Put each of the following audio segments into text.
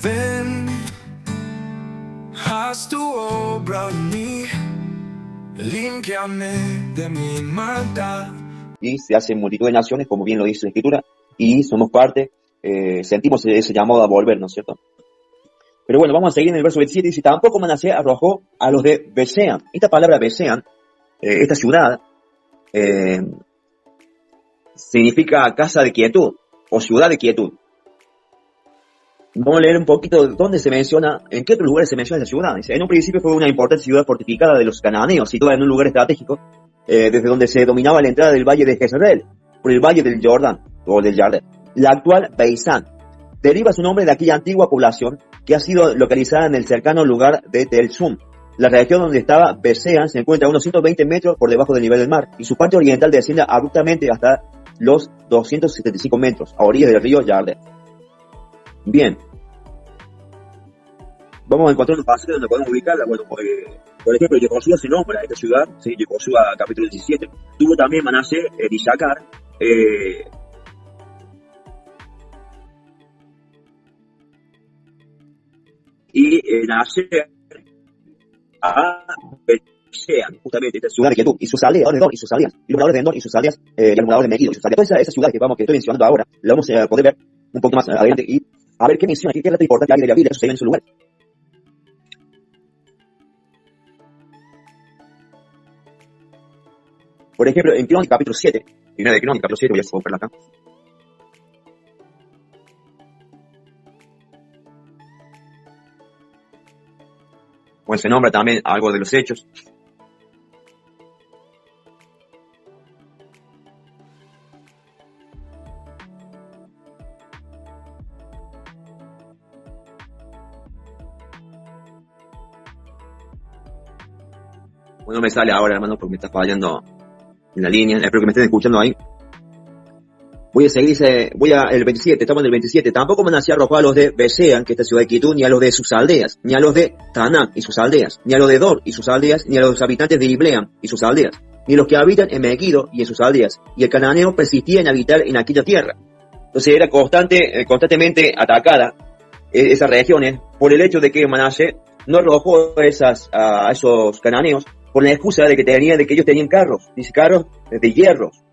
Ven, haz tu obra en mí, límpiame de mi maldad. Y se hacen multitud de naciones, como bien lo dice la Escritura, y somos parte, sentimos ese llamado a volver, ¿no es cierto? Pero bueno, vamos a seguir en el verso 27, dice, tampoco Manasés arrojó a los de Besean. Esta palabra Besean, esta ciudad, significa casa de quietud, o ciudad de quietud. Vamos a leer un poquito dónde se menciona, en qué otros lugares se menciona esa ciudad. Dice, en un principio fue una importante ciudad fortificada de los cananeos, situada en un lugar estratégico, desde donde se dominaba la entrada del valle de Jezreel, por el valle del Jordán, o del Jardín. La actual Beisán deriva su nombre de aquella antigua población que ha sido localizada en el cercano lugar de Tel Zum. La región donde estaba Besean se encuentra a unos 120 metros por debajo del nivel del mar, y su parte oriental desciende abruptamente hasta los 275 metros, a orillas del río Jardín. Bien. Vamos a encontrar un pasaje donde podemos ubicarla. Bueno, por ejemplo, Yehoshua se nombra a esta ciudad, ¿sí? Yehoshua capítulo 17. Tuvo también Manasés, Issacar, y Nacer a Besean, justamente esta ciudad de Quietud, y sus aldeas, y sus aldeas, y los moradores de Endor, y sus aldeas, y los moradores de Megiddo, y sus aldeas. Toda esa ciudad que estoy mencionando ahora, la vamos a poder ver un poco más adelante y a ver qué menciona, qué relato importante hay de la Biblia que sucedió en su lugar. Por ejemplo, en Crónicas capítulo 7, primera de Crónicas capítulo 7, voy a buscarla acá. Pues se nombra también algo de los hechos. Bueno, no me sale ahora, hermano, porque me está fallando en la línea. Espero que me estén escuchando ahí. Voy a seguir, el 27, estamos en el 27. Tampoco Manasés arrojó a los de Besean, que es esta ciudad de Quietud, ni a los de sus aldeas, ni a los de Tanak y sus aldeas, ni a los de Dor y sus aldeas, ni a los habitantes de Ibleam y sus aldeas, ni a los que habitan en Megiddo y en sus aldeas. Y el cananeo persistía en habitar en aquella tierra. Entonces era constantemente atacada esas regiones por el hecho de que Manasés no arrojó a esos cananeos por la excusa de que ellos tenían carros, dice carros de hierros.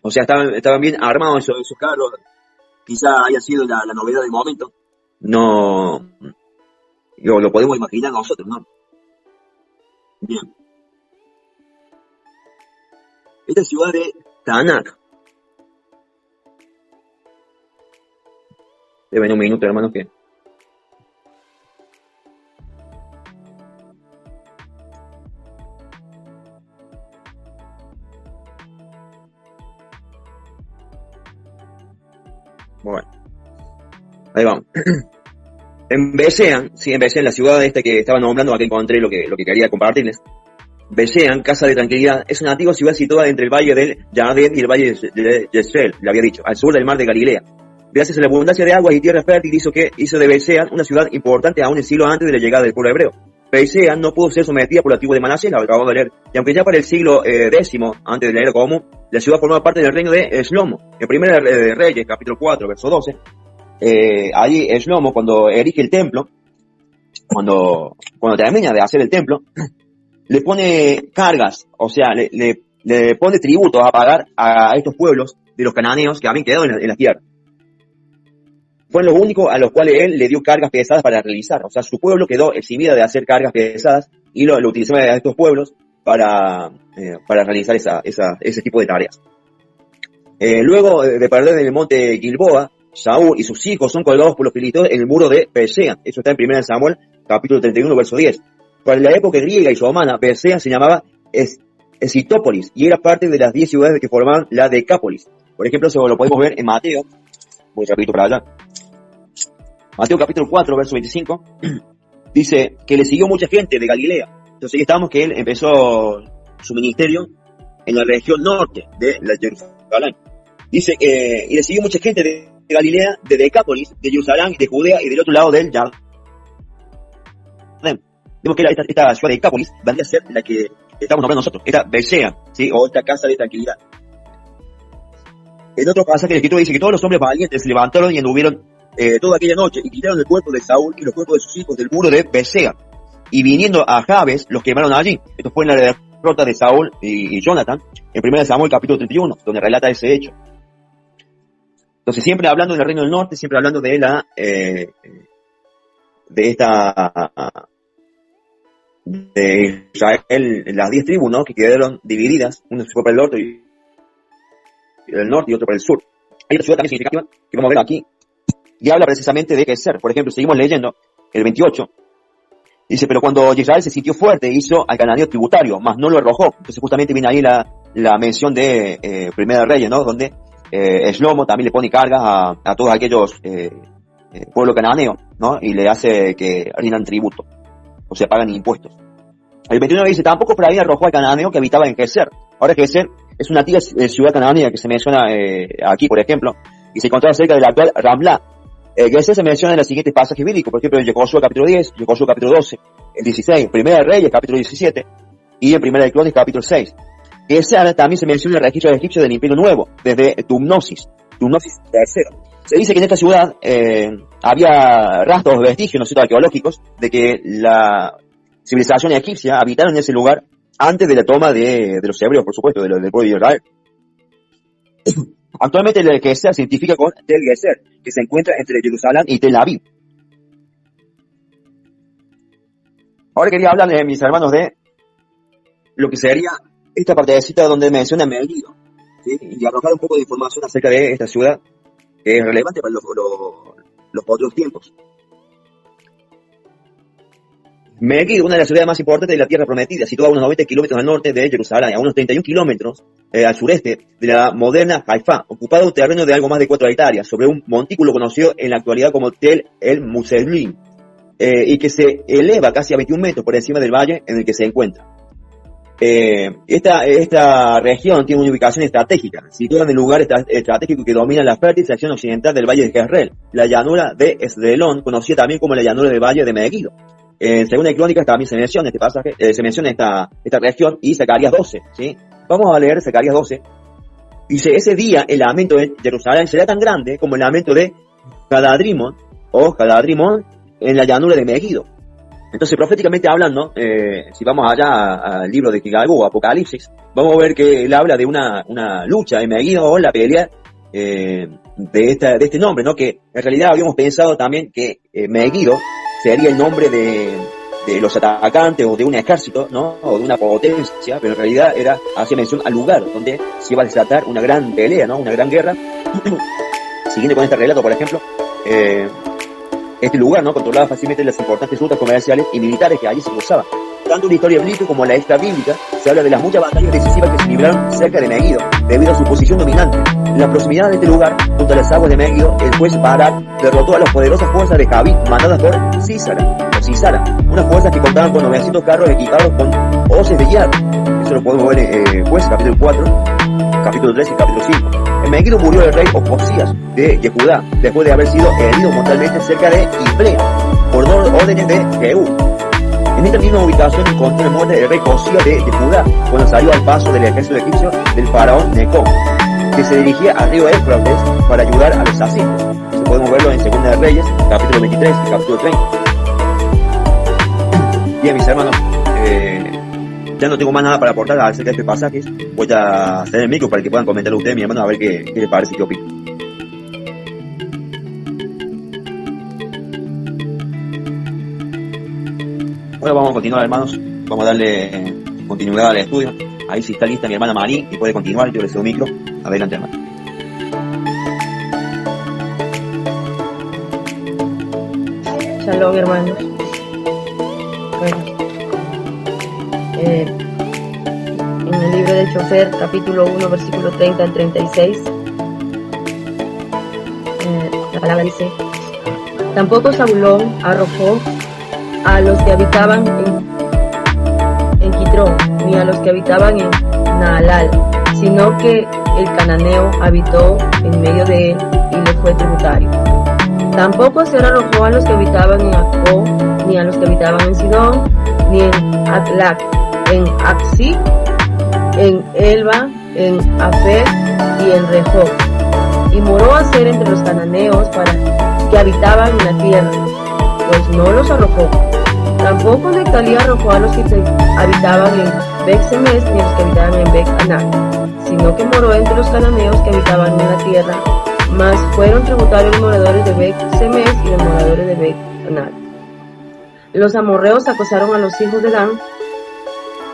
O sea, estaban bien armados esos carros. Quizá haya sido la novedad del momento. No, lo podemos imaginar nosotros, ¿no? Bien. Esta ciudad de Tanak. Deben un minuto, hermanos, que... Bueno, ahí vamos. En Besean, la ciudad esta que estaba nombrando, aquí encontré lo que quería compartirles. Besean, casa de tranquilidad, es una antigua ciudad situada entre el valle del Jardín y el valle de Jezreel, le había dicho, al sur del mar de Galilea. Gracias a la abundancia de aguas y tierra fértil hizo de Besean una ciudad importante aún el siglo antes de la llegada del pueblo hebreo. Besean no pudo ser sometida por la tribu de Manasés, la acabamos de leer, y aunque ya para el siglo X, antes de la era común, la ciudad formaba parte del reino de Shlomo. En Primera de Reyes, capítulo 4, verso 12, allí Shlomo, cuando erige el templo, cuando termina de hacer el templo, le pone cargas, o sea, le pone tributos a pagar a estos pueblos de los cananeos que habían quedado en la tierra. Fueron los únicos a los cuales él le dio cargas pesadas para realizar. O sea, su pueblo quedó eximido de hacer cargas pesadas y lo utilizaba a estos pueblos para realizar ese tipo de tareas. Luego de perder en el monte Gilboa, Saúl y sus hijos son colgados por los filisteos en el muro de Besean. Eso está en 1 Samuel, capítulo 31, verso 10. Para la época griega y romana, Besean se llamaba Escitópolis y era parte de las 10 ciudades que formaban la Decápolis. Por ejemplo, eso lo podemos ver en Mateo. Voy rapidito para allá. Mateo capítulo 4, verso 25. Dice que le siguió mucha gente de Galilea. Entonces ahí estamos que él empezó su ministerio en la región norte de la Jerusalén. Dice que y le siguió mucha gente de Galilea, de Decápolis, de Jerusalén, de Judea y del otro lado del Jardín. Vemos que esta ciudad de Decápolis vendría a ser la que estamos nombrando nosotros, esta Besean, ¿sí? O esta casa de tranquilidad. En otro pasaje, el escritor dice que todos los hombres valientes se levantaron y anduvieron toda aquella noche y quitaron el cuerpo de Saúl y los cuerpos de sus hijos del muro de Besea. Y viniendo a Jabes, los quemaron allí. Esto fue en la derrota de Saúl y Jonathan, en 1 Samuel capítulo 31, donde relata ese hecho. Entonces, siempre hablando del reino del norte, siempre hablando de de Israel, las 10 tribus, ¿no? Que quedaron divididas, uno se fue para el norte y otro para el sur. Hay otra ciudad también significativa que vamos a ver aquí, y habla precisamente de Geser. Por ejemplo, seguimos leyendo el 28. Dice, pero cuando Israel se sintió fuerte, hizo al cananeo tributario, mas no lo arrojó. Entonces justamente viene ahí la mención de Primera de Reyes, ¿no? Donde Shlomo también le pone cargas a todos aquellos pueblos cananeos, ¿no? Y le hace que rindan tributo, o sea, pagan impuestos. El 29 dice, tampoco Efraín arrojó al cananeo que habitaba en Geser. Ahora Geser es una antigua ciudad cananea que se menciona aquí, por ejemplo, y se encontraba cerca de la actual Ramla. Geser se menciona en los siguientes pasajes bíblicos, por ejemplo, en Josué capítulo 10, Josué capítulo 12, el 16, Primera de Reyes capítulo 17, y en Primera de Crónicas capítulo 6. Geser también se menciona en el registro de egipcio del Imperio Nuevo, desde Tumnosis III. Se dice que en esta ciudad había rastros o vestigios, ¿no es cierto?, arqueológicos, de que la civilización egipcia habitaron en ese lugar antes de la toma de los hebreos, por supuesto, del pueblo de Israel. Actualmente el Geser se identifica con Tel Geser, que se encuentra entre Jerusalén y Tel Aviv. Ahora quería hablarles, mis hermanos, de lo que sería esta partecita donde menciona Megiddo, ¿sí? Y arrojar un poco de información acerca de esta ciudad que es relevante para los otros tiempos. Megiddo, una de las ciudades más importantes de la Tierra Prometida, situada a unos 90 kilómetros al norte de Jerusalén, a unos 31 kilómetros al sureste de la moderna Haifa, ocupado un terreno de algo más de 4 hectáreas, sobre un montículo conocido en la actualidad como Tel el Muselim, y que se eleva casi a 21 metros por encima del valle en el que se encuentra. Esta región tiene una ubicación estratégica, situada en el lugar estratégico que domina la fértil sección occidental del valle de Jezreel, la llanura de Esdrelón, conocida también como la llanura del valle de Megiddo. Según las crónicas también se menciona este pasaje, se menciona esta región y Zacarías 12, ¿sí? Vamos a leer Zacarías 12. Dice, ese día el lamento de Jerusalén será tan grande como el lamento de Hadadrimón en la llanura de Megiddo. Entonces, proféticamente hablando, si vamos allá al libro de Kigagu, Apocalipsis, vamos a ver que él habla de una lucha en Megiddo, o la pelea de este nombre, ¿no? Que en realidad habíamos pensado también que Megiddo sería el nombre de los atacantes o de un ejército, ¿no? O de una potencia, pero en realidad hacía mención al lugar donde se iba a desatar una gran pelea, ¿no? Una gran guerra. Siguiendo con este relato, por ejemplo, este lugar, ¿no?, controlaba fácilmente las importantes rutas comerciales y militares que allí se cruzaban. Tanto en la historia bíblica como en la extra bíblica se habla de las muchas batallas decisivas que se libraron cerca de Megiddo, debido a su posición dominante. En la proximidad de este lugar, junto a las aguas de Megiddo, el juez Barak derrotó a las poderosas fuerzas de Javín mandadas por Sisara, unas fuerzas que contaban con 900 carros equipados con hoces de hierro. Eso lo podemos ver en Jueces capítulo 4, capítulo 3 y capítulo 5. En Megiddo murió el rey Ocosías de Yehudá, después de haber sido herido mortalmente cerca de Iblea, por órdenes de Jehú. En esta misma ubicación encontró la muerte del rey Josías de Judá, cuando salió al paso del ejército egipcio del faraón Neco, que se dirigía al río Éufrates para ayudar a los asirios. Eso podemos verlo en Segunda de Reyes, capítulo 23 y capítulo 30. Bien, mis hermanos, ya no tengo más nada para aportar acerca de este pasaje. Voy a hacer el micro para que puedan comentar ustedes, mi hermano, a ver qué les parece, qué opinan. Bueno, vamos a continuar, hermanos. Vamos a darle continuidad al estudio. Ahí sí está lista mi hermana Marí y puede continuar. Yo le cedo micro. Adelante, hermano. Shalom, hermanos. Bueno, en el libro de Chofer, capítulo 1, versículo 30 al 36, la palabra dice: tampoco Zabulón arrojó a los que habitaban en Quitrón, ni a los que habitaban en Naalal, sino que el cananeo habitó en medio de él y le fue tributario. Tampoco se arrojó a los que habitaban en Acó, ni a los que habitaban en Sidón, ni en Atlac, en Axi, en Elba, en Afec y en Rehob. Y moró a ser entre los cananeos para que habitaban en la tierra, pues no los arrojó. Tampoco Neftalí arrojó a los que habitaban en Bet-Semes ni a los que habitaban en Bet-Anac, sino que moró entre los cananeos que habitaban en la tierra, mas fueron tributarios los moradores de Bet-Semes y los moradores de Bet-Anac. Los amorreos acosaron a los hijos de Dan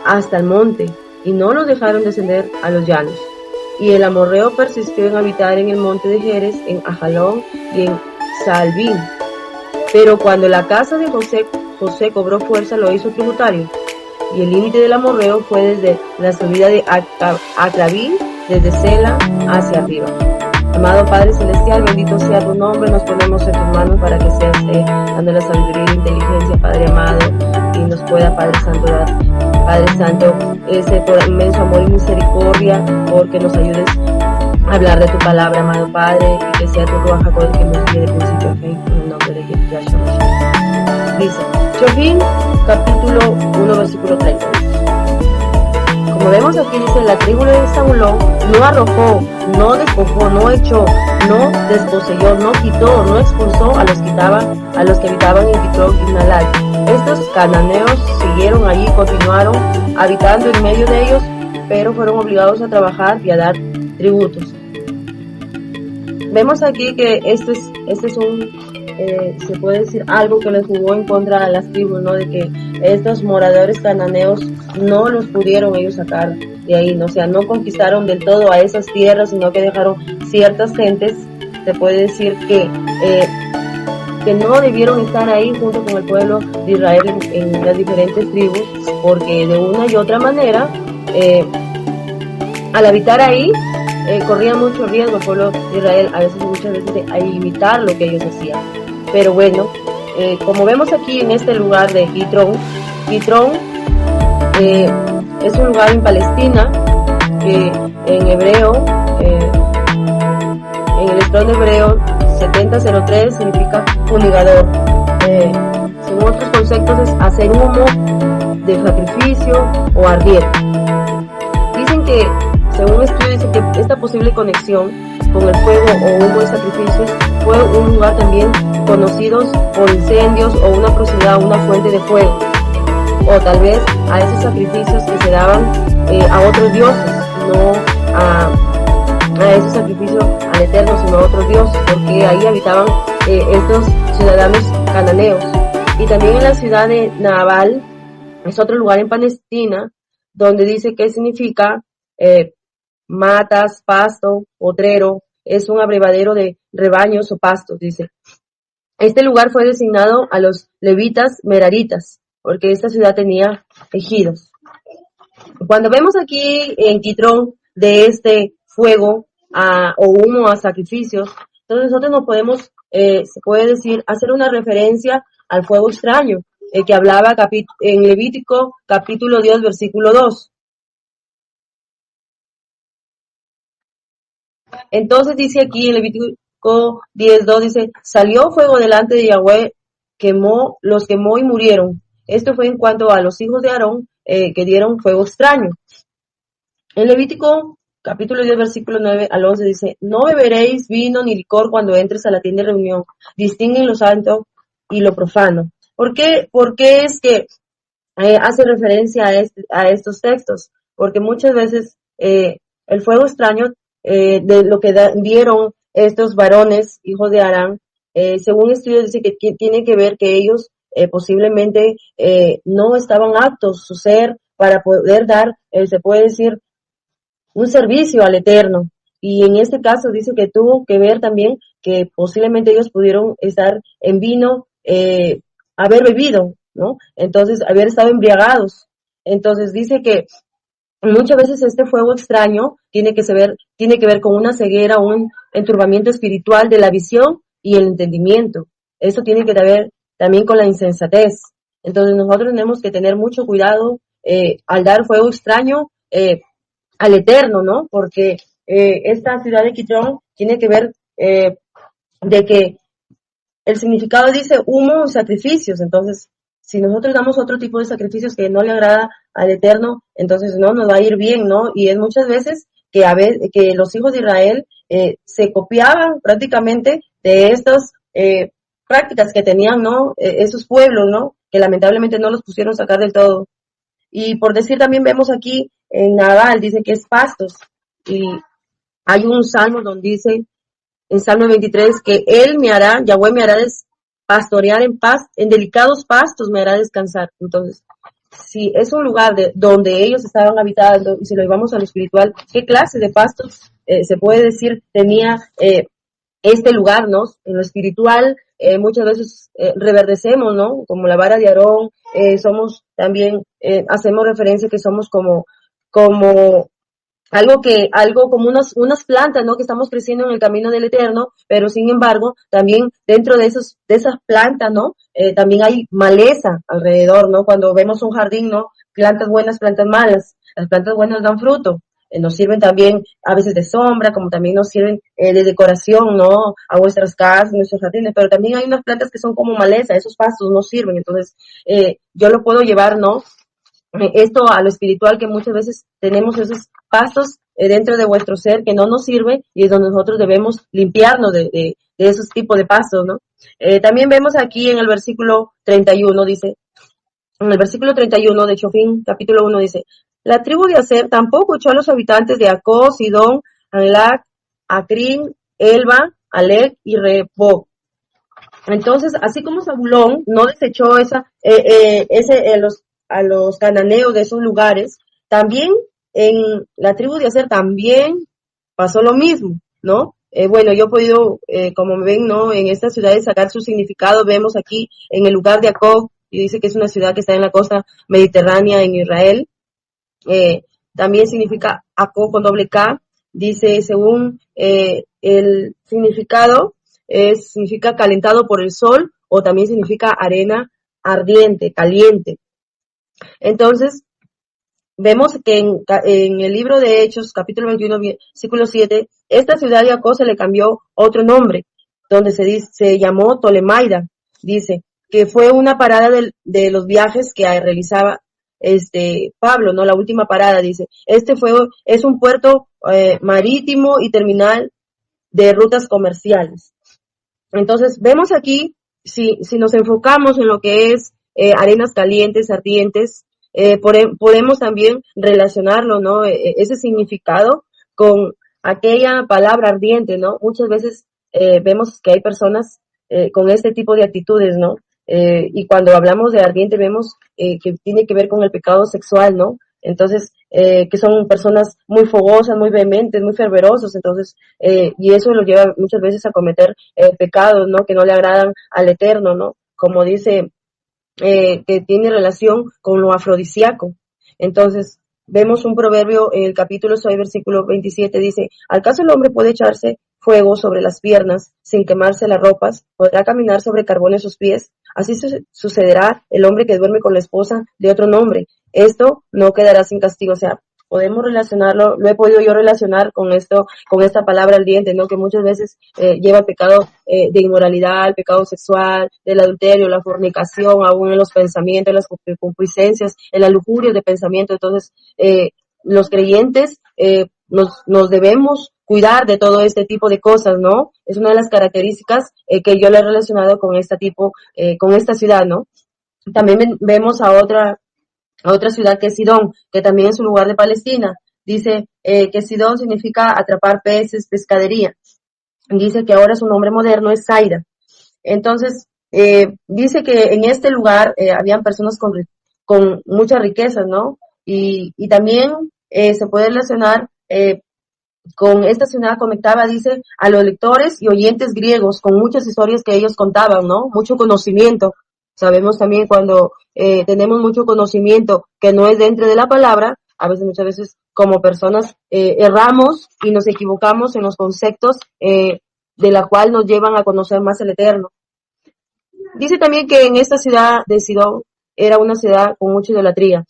hasta el monte, y no los dejaron descender a los llanos. Y el amorreo persistió en habitar en el monte de Jerez, en Ajalón y en Saalbín. Pero cuando la casa de José cobró fuerza, lo hizo tributario. Y el límite del amorreo fue desde la subida de Acrabín, desde Sela hacia arriba. Amado Padre Celestial, bendito sea tu nombre, nos ponemos en tus manos para que seas dando la sabiduría y la inteligencia, Padre amado, y nos pueda, Padre Santo, dar, Padre Santo, ese por inmenso amor y misericordia, porque nos ayudes a hablar de tu palabra, amado Padre, y que sea tu Ruach HaKodesh que nos guíe de principio a fin, en el nombre de Yahshua Mashiach. Dice, Shofim, capítulo 1, versículo 30. Como vemos aquí, dice, la tribu de Zabulón no arrojó, no despojó, no echó, no desposeyó, no quitó, no expulsó a los que habitaban en Kitrón y Naalal. Estos cananeos siguieron allí, continuaron habitando en medio de ellos, pero fueron obligados a trabajar y a dar tributos. Vemos aquí que este es un se puede decir algo que les jugó en contra a las tribus, ¿no? De que estos moradores cananeos no los pudieron ellos sacar de ahí, ¿no? O sea, no conquistaron del todo a esas tierras, sino que dejaron ciertas gentes, se puede decir que no debieron estar ahí junto con el pueblo de Israel en las diferentes tribus, porque de una y otra manera, al habitar ahí, corría mucho riesgo el pueblo de Israel, a veces, muchas veces, a imitar lo que ellos hacían. Pero bueno, como vemos aquí en este lugar de Kitrón es un lugar en Palestina que en hebreo, en el estrón hebreo 7003 significa fumigador. Según otros conceptos es hacer humo de sacrificio o ardier. Dicen que, según estudio, dice que esta posible conexión con el fuego o humo de sacrificios fue un lugar también conocido por incendios o una proximidad a una fuente de fuego, o tal vez a esos sacrificios que se daban a otros dioses, no a ese sacrificio al Eterno, sino a otros dioses, porque ahí habitaban estos ciudadanos cananeos. Y también en la ciudad de Naabal, es otro lugar en Palestina, donde dice que significa matas, pasto, potrero, es un abrevadero de rebaños o pastos, dice. Este lugar fue designado a los levitas meraritas, porque esta ciudad tenía ejidos. Cuando vemos aquí en Kitrón de este fuego o humo a sacrificios, entonces nosotros no podemos, se puede decir, hacer una referencia al fuego extraño, que hablaba en Levítico capítulo 10, versículo 2. Entonces dice aquí en Levítico 10:2, dice, salió fuego delante de Yahweh, los quemó y murieron. Esto fue en cuanto a los hijos de Aarón que dieron fuego extraño. En Levítico capítulo 10, versículo 9 al 11 dice, no beberéis vino ni licor cuando entres a la tienda de reunión, distinguen lo santo y lo profano. ¿Por qué es que hace referencia a estos textos? Porque muchas veces el fuego extraño de lo que dieron estos varones, hijos de Arán, según estudios dice que tiene que ver que ellos posiblemente no estaban aptos su ser para poder dar, se puede decir, un servicio al Eterno. Y en este caso dice que tuvo que ver también que posiblemente ellos pudieron estar en vino, haber bebido, ¿no? Entonces, haber estado embriagados. Entonces dice que muchas veces este fuego extraño tiene que ver con una ceguera, un enturbamiento espiritual de la visión y el entendimiento. Eso tiene que ver también con la insensatez. Entonces nosotros tenemos que tener mucho cuidado al dar fuego extraño al Eterno, ¿no? Porque esta ciudad de Kitrón tiene que ver de que el significado dice humo y sacrificios. Entonces, si nosotros damos otro tipo de sacrificios que no le agrada al Eterno, entonces no nos va a ir bien, ¿no? Y es muchas veces que los hijos de Israel se copiaban prácticamente de estos prácticas que tenían, ¿no? Esos pueblos, ¿no? Que lamentablemente no los pusieron sacar del todo. Y por decir también vemos aquí en Nabal, dice que es pastos. Y hay un salmo donde dice, en Salmo 23, que Él me hará, Yahweh me hará pastorear en paz, en delicados pastos me hará descansar. Entonces, si es un lugar donde ellos estaban habitando, y si lo llevamos a lo espiritual, ¿qué clase de pastos se puede decir tenía este lugar, ¿no? En lo espiritual, muchas veces reverdecemos, ¿no? Como la vara de Aarón, somos también, hacemos referencia que somos como algo como unas plantas, ¿no? Que estamos creciendo en el camino del Eterno, pero sin embargo, también dentro de esas plantas, ¿no? También hay maleza alrededor, ¿no? Cuando vemos un jardín, ¿no? Plantas buenas, plantas malas. Las plantas buenas dan fruto. Nos sirven también a veces de sombra, como también nos sirven de decoración, ¿no? A vuestras casas, nuestros jardines, pero también hay unas plantas que son como maleza, esos pastos no sirven. Entonces, yo lo puedo llevar, ¿no? Esto a lo espiritual, que muchas veces tenemos esos pasos dentro de vuestro ser que no nos sirve, y es donde nosotros debemos limpiarnos de esos tipos de pasos, ¿no? También vemos aquí en el versículo 31, dice, en el versículo 31 de Chofín, capítulo 1, dice, la tribu de Aser tampoco echó a los habitantes de Acó, Sidón, Anlac, Acrin, Elba, Alec y Rebob. Entonces, así como Zabulón no desechó a los cananeos de esos lugares, también en la tribu de Aser también pasó lo mismo, ¿no? Bueno, yo he podido, como ven, ¿no? En estas ciudades sacar su significado. Vemos aquí en el lugar de Jacob, y dice que es una ciudad que está en la costa mediterránea en Israel. También significa Jacob con doble K. Dice, según el significado, significa calentado por el sol, o también significa arena ardiente, caliente. Entonces, vemos que en el libro de Hechos, capítulo 21, versículo 7, esta ciudad de Jacob se le cambió otro nombre, donde se llamó Tolemaida. Dice que fue una parada de los viajes que realizaba Pablo, ¿no? La última parada, dice. Es un puerto marítimo y terminal de rutas comerciales. Entonces, vemos aquí, si nos enfocamos en lo que es arenas calientes, ardientes, podemos también relacionarlo, ¿no? Ese significado con aquella palabra ardiente, ¿no? Muchas veces vemos que hay personas con este tipo de actitudes, ¿no? Y cuando hablamos de ardiente vemos que tiene que ver con el pecado sexual, ¿no? Entonces, que son personas muy fogosas, muy vehementes, muy fervorosos, entonces, y eso lo lleva muchas veces a cometer pecados, ¿no? Que no le agradan al Eterno, ¿no? Como dice, que tiene relación con lo afrodisíaco. Entonces, vemos un proverbio en el capítulo 6, versículo 27, dice, ¿acaso el hombre puede echarse fuego sobre las piernas sin quemarse las ropas? ¿Podrá caminar sobre carbón en sus pies? Así sucederá el hombre que duerme con la esposa de otro hombre. Esto no quedará sin castigo. O sea, podemos relacionarlo, lo he podido yo relacionar con esta palabra ardiente, ¿no? Que muchas veces lleva al pecado de inmoralidad, al pecado sexual, del adulterio, la fornicación, aún en los pensamientos, en las concupiscencias, en la lujuria de pensamiento. Entonces, los creyentes nos debemos cuidar de todo este tipo de cosas, ¿no? Es una de las características que yo le he relacionado con con esta ciudad, ¿no? También vemos a otra ciudad que es Sidón, que también es un lugar de Palestina. Dice que Sidón significa atrapar peces, pescadería. Dice que ahora su nombre moderno es Zaira. Entonces, dice que en este lugar habían personas con muchas riquezas, ¿no? Y también se puede relacionar con esta ciudad, conectaba, dice, a los lectores y oyentes griegos con muchas historias que ellos contaban, ¿no? Mucho conocimiento. Sabemos también cuando tenemos mucho conocimiento que no es dentro de la palabra, muchas veces como personas erramos y nos equivocamos en los conceptos de la cual nos llevan a conocer más el Eterno. Dice también que en esta ciudad de Sidón era una ciudad con mucha idolatría.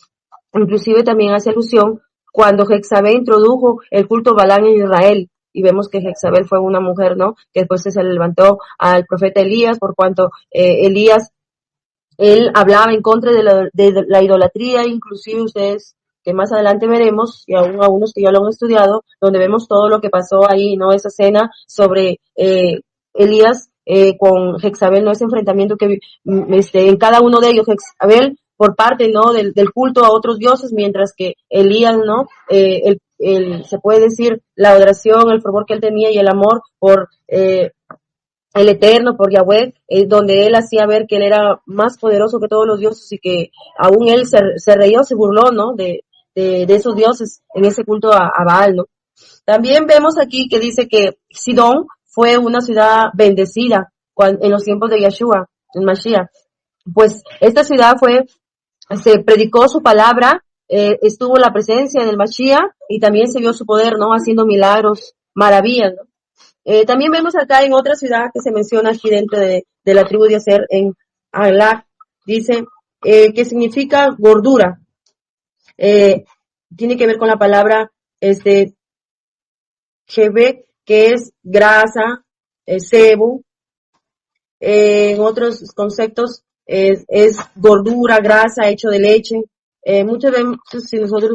Inclusive también hace alusión cuando Jezabel introdujo el culto Balán en Israel. Y vemos que Jezabel fue una mujer, ¿no? Que después se le levantó al profeta Elías, por cuanto Elías, él hablaba en contra de la idolatría. Inclusive ustedes, que más adelante veremos, y aún a unos que ya lo han estudiado, donde vemos todo lo que pasó ahí, ¿no? Esa escena sobre Elías con Jezabel, ¿no? Ese enfrentamiento que en cada uno de ellos, Jezabel por parte, ¿no? Del culto a otros dioses, mientras que Elías, ¿no? Se puede decir la adoración, el fervor que él tenía y el amor por el Eterno, por Yahweh, donde él hacía ver que él era más poderoso que todos los dioses y que aún él se reía o se burló, ¿no? De esos dioses en ese culto a Baal, ¿no? También vemos aquí que dice que Sidón fue una ciudad bendecida en los tiempos de Yeshua, en Mashiach. Pues esta ciudad se predicó su palabra, estuvo la presencia del Mashiach y también se vio su poder, ¿no? Haciendo milagros, maravillas, ¿no? También vemos acá en otra ciudad que se menciona aquí dentro de la tribu de Aser, en Alak, dice que significa gordura. Tiene que ver con la palabra Shebek, que es grasa, sebu. En otros conceptos es gordura, grasa, hecho de leche. Muchas veces, si nosotros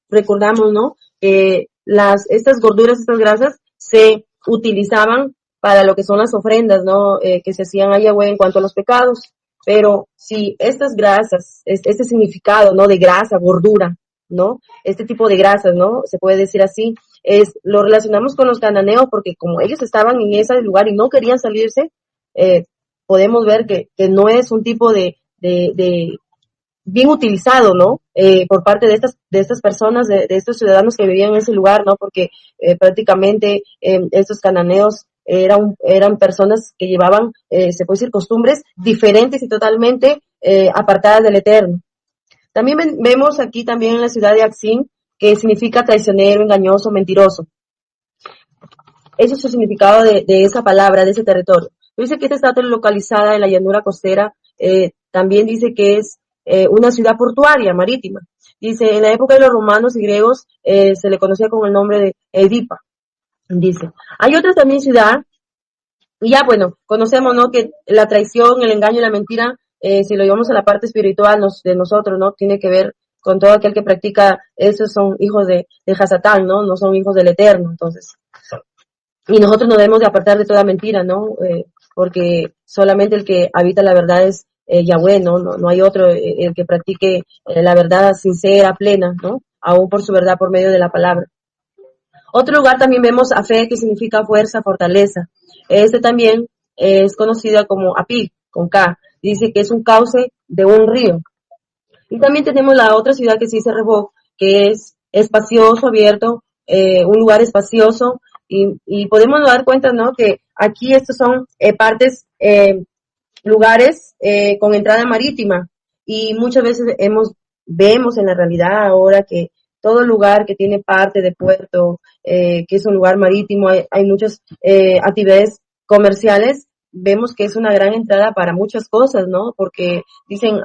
recordamos, ¿no? Estas gorduras, estas grasas se utilizaban para lo que son las ofrendas, ¿no? Que se hacían a Yahweh en cuanto a los pecados. Pero si estas grasas, este significado, ¿no? De grasa, gordura, ¿no? Este tipo de grasas, ¿no? Se puede decir así, lo relacionamos con los cananeos porque como ellos estaban en ese lugar y no querían salirse, podemos ver que no es un tipo de bien utilizado, ¿no? Por parte de estas personas, de estos ciudadanos que vivían en ese lugar, ¿no? Porque prácticamente estos cananeos eran personas que llevaban, se puede decir, costumbres diferentes y totalmente apartadas del Eterno. También vemos aquí también en la ciudad de Axim, que significa traicionero, engañoso, mentiroso. Ese es el significado de esa palabra, de ese territorio. Dice que esta está localizada en la llanura costera. También dice que es una ciudad portuaria, marítima. Dice, en la época de los romanos y griegos se le conocía con el nombre de Edipa. Dice, hay otra también ciudad, y ya bueno, conocemos, ¿no? Que la traición, el engaño y la mentira, si lo llevamos a la parte espiritual de nosotros, ¿no? Tiene que ver con todo aquel que practica, esos son hijos de Hasatán, ¿no? No son hijos del Eterno, entonces. Y nosotros nos debemos de apartar de toda mentira, ¿no? Porque solamente el que habita la verdad es Yahweh, ¿no? No hay otro, el que practique la verdad sincera, plena, ¿no? Aún por su verdad por medio de la palabra. Otro lugar también vemos a fe, que significa fuerza, fortaleza. Este también es conocido como Apil, con K. Dice que es un cauce de un río. Y también tenemos la otra ciudad que se dice Rehob, que es espacioso, abierto, un lugar espacioso. Y podemos dar cuenta, ¿no? Que aquí estos son lugares con entrada marítima. Y muchas veces vemos en la realidad ahora que todo lugar que tiene parte de puerto, que es un lugar marítimo, hay muchas actividades comerciales, vemos que es una gran entrada para muchas cosas, ¿no? Porque dicen,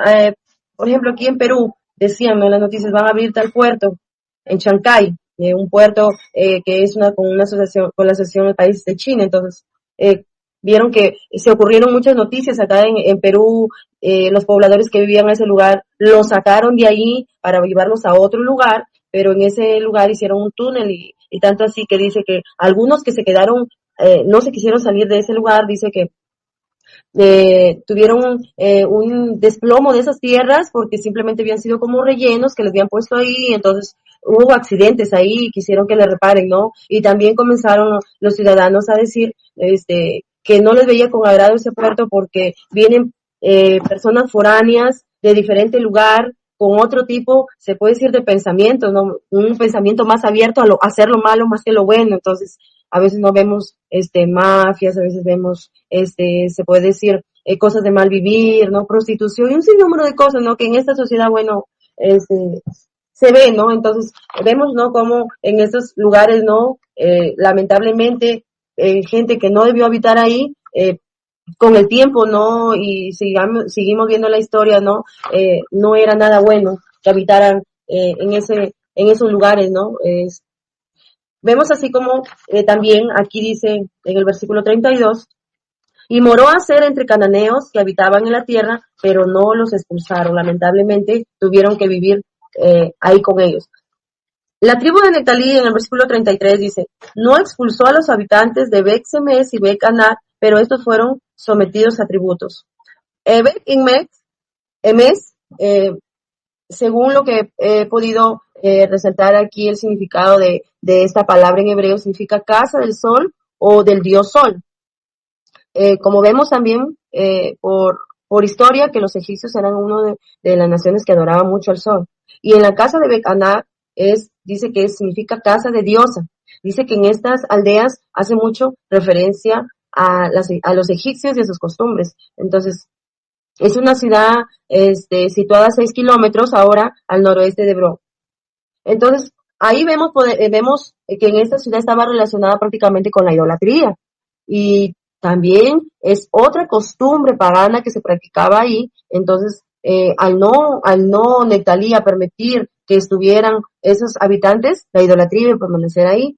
por ejemplo, aquí en Perú, decían, ¿no? En las noticias, van a abrir tal puerto en Chancay, un puerto que es con la asociación del país de China. Entonces, vieron que se ocurrieron muchas noticias acá en Perú, los pobladores que vivían en ese lugar los sacaron de ahí para llevarlos a otro lugar, pero en ese lugar hicieron un túnel y tanto así que dice que algunos que se quedaron, no se quisieron salir de ese lugar, dice que tuvieron un desplomo de esas tierras porque simplemente habían sido como rellenos que les habían puesto ahí, entonces hubo accidentes ahí, quisieron que le reparen, ¿no? Y también comenzaron los ciudadanos a decir que no les veía con agrado ese puerto porque vienen personas foráneas de diferente lugar con otro tipo, se puede decir, de pensamiento, ¿no? Un pensamiento más abierto a hacer lo malo más que lo bueno. Entonces, a veces no vemos mafias, a veces vemos se puede decir cosas de mal vivir, ¿no? Prostitución y un sinnúmero de cosas, ¿no? Que en esta sociedad, bueno, se ve, ¿no? Entonces, vemos, ¿no? Como en estos lugares, ¿no? Lamentablemente, gente que no debió habitar ahí, con el tiempo, ¿no? Y seguimos viendo la historia, ¿no? No era nada bueno que habitaran en esos lugares, ¿no? Vemos así como también aquí dice en el versículo 32, y moró Aser entre cananeos que habitaban en la tierra, pero no los expulsaron. Lamentablemente tuvieron que vivir ahí con ellos. La tribu de Neftalí en el versículo 33 dice, no expulsó a los habitantes de Bet-Semes y Bet-Anat, pero estos fueron sometidos a tributos. Evet inmet, emes, según lo que he podido resaltar aquí, el significado de esta palabra en hebreo significa casa del sol o del dios sol. Como vemos también por historia que los egipcios eran una de las naciones que adoraban mucho al sol. Y en la casa de Bet-Aná dice que significa casa de diosa. Dice que en estas aldeas hace mucho referencia a los egipcios y a sus costumbres. Entonces, es una ciudad situada a 6 kilómetros ahora al noroeste de Hebrón. Entonces, ahí vemos que en esta ciudad estaba relacionada prácticamente con la idolatría. Y también es otra costumbre pagana que se practicaba ahí. Entonces, al no Nectalí a permitir que estuvieran esos habitantes, la idolatría iba a permanecer ahí.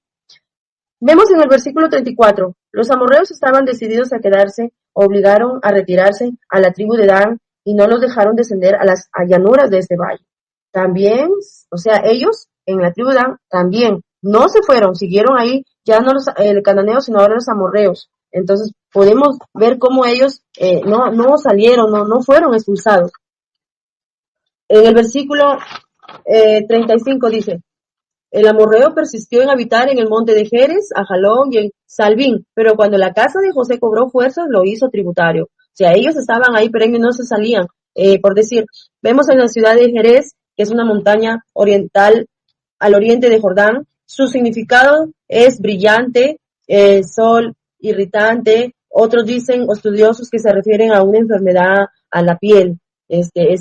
Vemos en el versículo 34, los amorreos estaban decididos a quedarse, obligaron a retirarse a la tribu de Dan y no los dejaron descender a las llanuras de este valle. También, o sea, ellos en la tribu de Dan también no se fueron, siguieron ahí, ya no los cananeos, sino ahora los amorreos. Entonces podemos ver cómo ellos no salieron, no fueron expulsados. En el versículo 35 dice, el amorreo persistió en habitar en el monte de Jerez, Ajalón y en Salbín, pero cuando la casa de José cobró fuerzas, lo hizo tributario. O sea, ellos estaban ahí, pero ellos no se salían. Por decir, vemos en la ciudad de Jerez, que es una montaña oriental al oriente de Jordán, su significado es brillante, sol irritante. Otros dicen, estudiosos, que se refieren a una enfermedad a la piel, este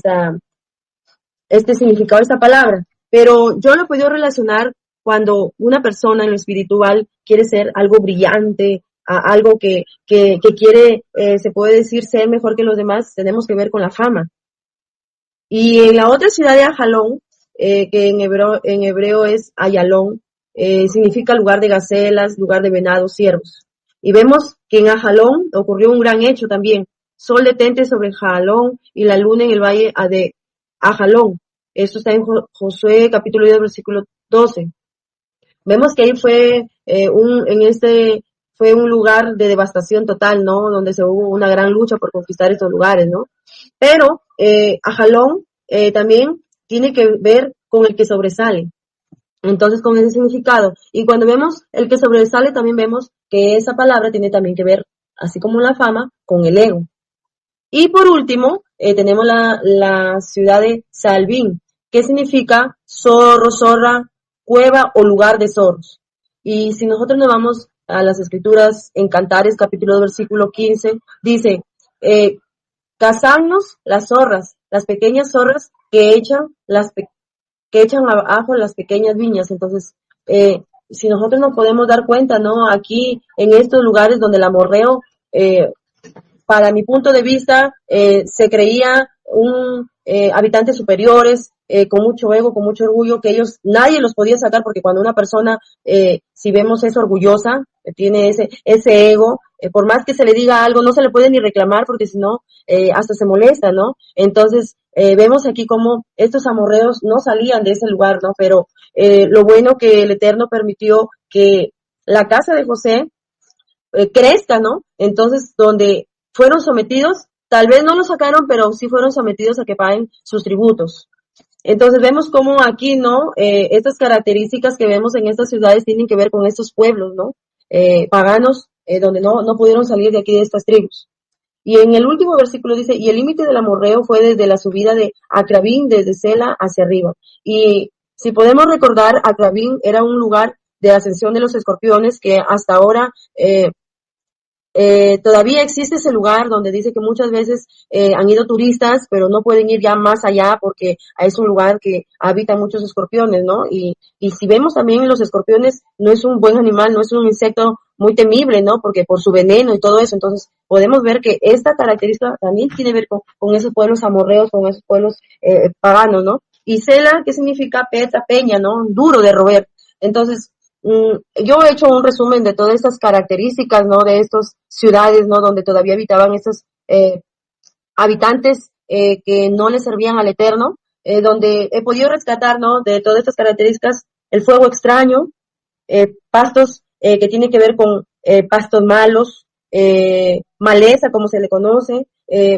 significado de esta palabra. Pero yo lo he podido relacionar cuando una persona en lo espiritual quiere ser algo brillante, algo que quiere, se puede decir, ser mejor que los demás, tenemos que ver con la fama. Y en la otra ciudad de Ajalón, que en hebreo es Ayalón, significa lugar de gacelas, lugar de venados, ciervos. Y vemos que en Ajalón ocurrió un gran hecho también. Sol detente sobre Ajalón y la luna en el valle de Ajalón. Esto está en Josué capítulo 10, versículo 12. Vemos que ahí fue un lugar de devastación total, ¿no? Donde se hubo una gran lucha por conquistar estos lugares, ¿no? Pero Ajalón también tiene que ver con el que sobresale. Entonces, con ese significado. Y cuando vemos el que sobresale, también vemos que esa palabra tiene también que ver, así como la fama, con el ego. Y por último, tenemos la ciudad de Salbín, que significa zorro, zorra, cueva o lugar de zorros. Y si nosotros nos vamos a las escrituras en Cantares, capítulo 2, versículo 15, dice, cazadnos las zorras, las pequeñas zorras que echan abajo las pequeñas viñas. Entonces, si nosotros nos podemos dar cuenta, ¿no? Aquí, en estos lugares donde el amorreo, para mi punto de vista, se creía habitantes superiores, con mucho ego, con mucho orgullo, que nadie los podía sacar, porque cuando una persona, si vemos, es orgullosa, tiene ese ego, por más que se le diga algo, no se le puede ni reclamar, porque si no, hasta se molesta, ¿no? Entonces, vemos aquí cómo estos amorreos no salían de ese lugar, ¿no? Pero lo bueno que el Eterno permitió que la casa de José crezca, ¿no? Entonces, donde fueron sometidos, tal vez no los sacaron, pero sí fueron sometidos a que paguen sus tributos. Entonces vemos cómo aquí, ¿no? Estas características que vemos en estas ciudades tienen que ver con estos pueblos, ¿no? Paganos, donde no pudieron salir de aquí de estas tribus. Y en el último versículo dice, y el límite del amorreo fue desde la subida de Acrabín, desde Sela hacia arriba. Y si podemos recordar, Acrabín era un lugar de ascensión de los escorpiones que hasta ahora todavía existe ese lugar donde dice que muchas veces han ido turistas, pero no pueden ir ya más allá porque es un lugar que habitan muchos escorpiones, ¿no? Y si vemos también los escorpiones, no es un buen animal, no es un insecto muy temible, ¿no? Porque por su veneno y todo eso, entonces podemos ver que esta característica también tiene que ver con esos pueblos amorreos, con esos pueblos paganos, ¿no? Y Sela, ¿qué significa? Petra, peña, ¿no? Duro de roer. Entonces, yo he hecho un resumen de todas estas características, ¿no? De estas ciudades, ¿no? Donde todavía habitaban estos habitantes que no le servían al Eterno, donde he podido rescatar, ¿no? De todas estas características, el fuego extraño, pastos que tienen que ver con pastos malos, maleza, como se le conoce,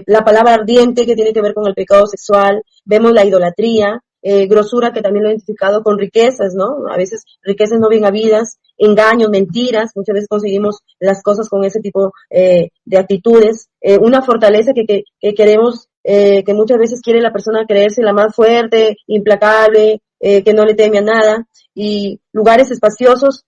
la palabra ardiente, que tiene que ver con el pecado sexual, vemos la idolatría, grosura, que también lo he identificado con riquezas, ¿no? A veces riquezas no bien habidas, engaños, mentiras, muchas veces conseguimos las cosas con ese tipo de actitudes, una fortaleza que queremos, que muchas veces quiere la persona creerse la más fuerte, implacable, que no le teme a nada, y lugares espaciosos,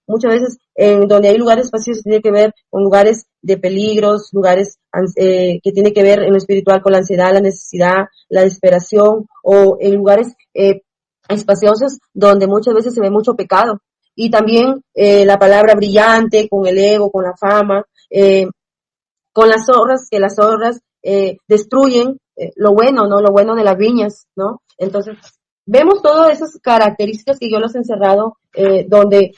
muchas veces en donde hay lugares espaciosos tiene que ver con lugares de peligros, lugares que tiene que ver en lo espiritual con la ansiedad, la necesidad, la desesperación, o en lugares espaciosos donde muchas veces se ve mucho pecado. Y también la palabra brillante, con el ego, con la fama, con las zorras, que las zorras destruyen lo bueno, ¿no? Lo bueno de las viñas, ¿no? Entonces, vemos todas esas características que yo las he encerrado, donde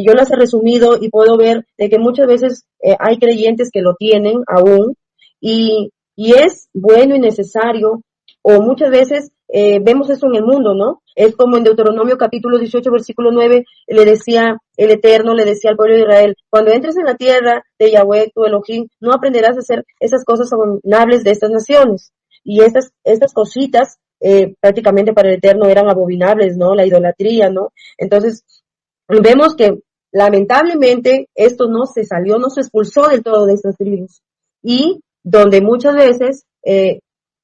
yo las he resumido y puedo ver de que muchas veces hay creyentes que lo tienen aún y es bueno y necesario, o muchas veces vemos eso en el mundo, ¿no? Es como en Deuteronomio capítulo 18, versículo 9, le decía el Eterno, le decía al pueblo de Israel, cuando entres en la tierra de Yahweh, tu Elohim, no aprenderás a hacer esas cosas abominables de estas naciones. Y estas cositas prácticamente para el Eterno eran abominables, ¿no? La idolatría, ¿no? Entonces, vemos que lamentablemente esto no se salió, no se expulsó del todo de estas tribus. Y donde muchas veces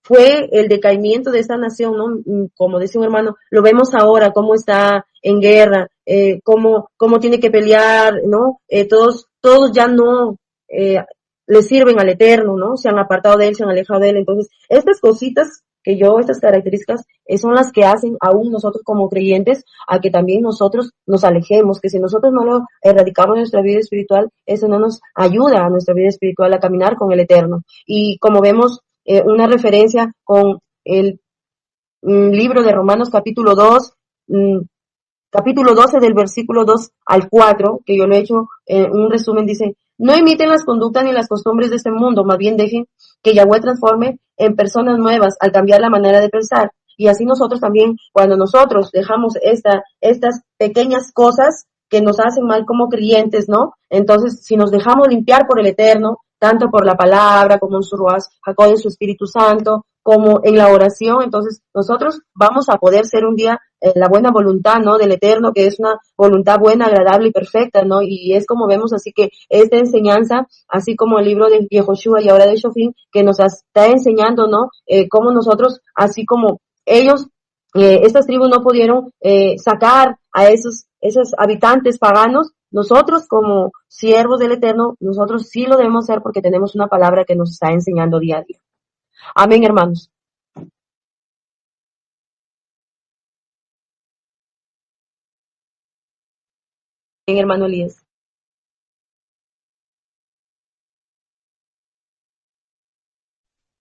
fue el decaimiento de esta nación, ¿no? Como decía un hermano, lo vemos ahora, cómo está en guerra, cómo tiene que pelear, ¿no? Todos ya no le sirven al Eterno, ¿no? Se han apartado de él, se han alejado de él. Entonces, estas cositas estas características son las que hacen aún nosotros como creyentes a que también nosotros nos alejemos, que si nosotros no lo erradicamos en nuestra vida espiritual, eso no nos ayuda a nuestra vida espiritual a caminar con el Eterno. Y como vemos, una referencia con el libro de Romanos capítulo 2, capítulo 12 del versículo 2 al 4, que yo lo he hecho un resumen, dice, no imiten las conductas ni las costumbres de este mundo, más bien dejen que Yahweh transforme en personas nuevas al cambiar la manera de pensar. Y así nosotros también, cuando nosotros dejamos estas pequeñas cosas que nos hacen mal como creyentes, ¿no? Entonces, si nos dejamos limpiar por el Eterno, tanto por la palabra como en su Ruach Jacob, en su Espíritu Santo, como en la oración, entonces nosotros vamos a poder ser un día la buena voluntad, ¿no? Del Eterno, que es una voluntad buena, agradable y perfecta, ¿no? Y es como vemos así que esta enseñanza, así como el libro de Yehoshua y ahora de Shofim, que nos está enseñando, ¿no? Cómo nosotros, así como ellos, estas tribus no pudieron sacar a esos habitantes paganos, nosotros como siervos del Eterno, nosotros sí lo debemos hacer porque tenemos una palabra que nos está enseñando día a día. Amén, hermanos. Amén, hermano Elías.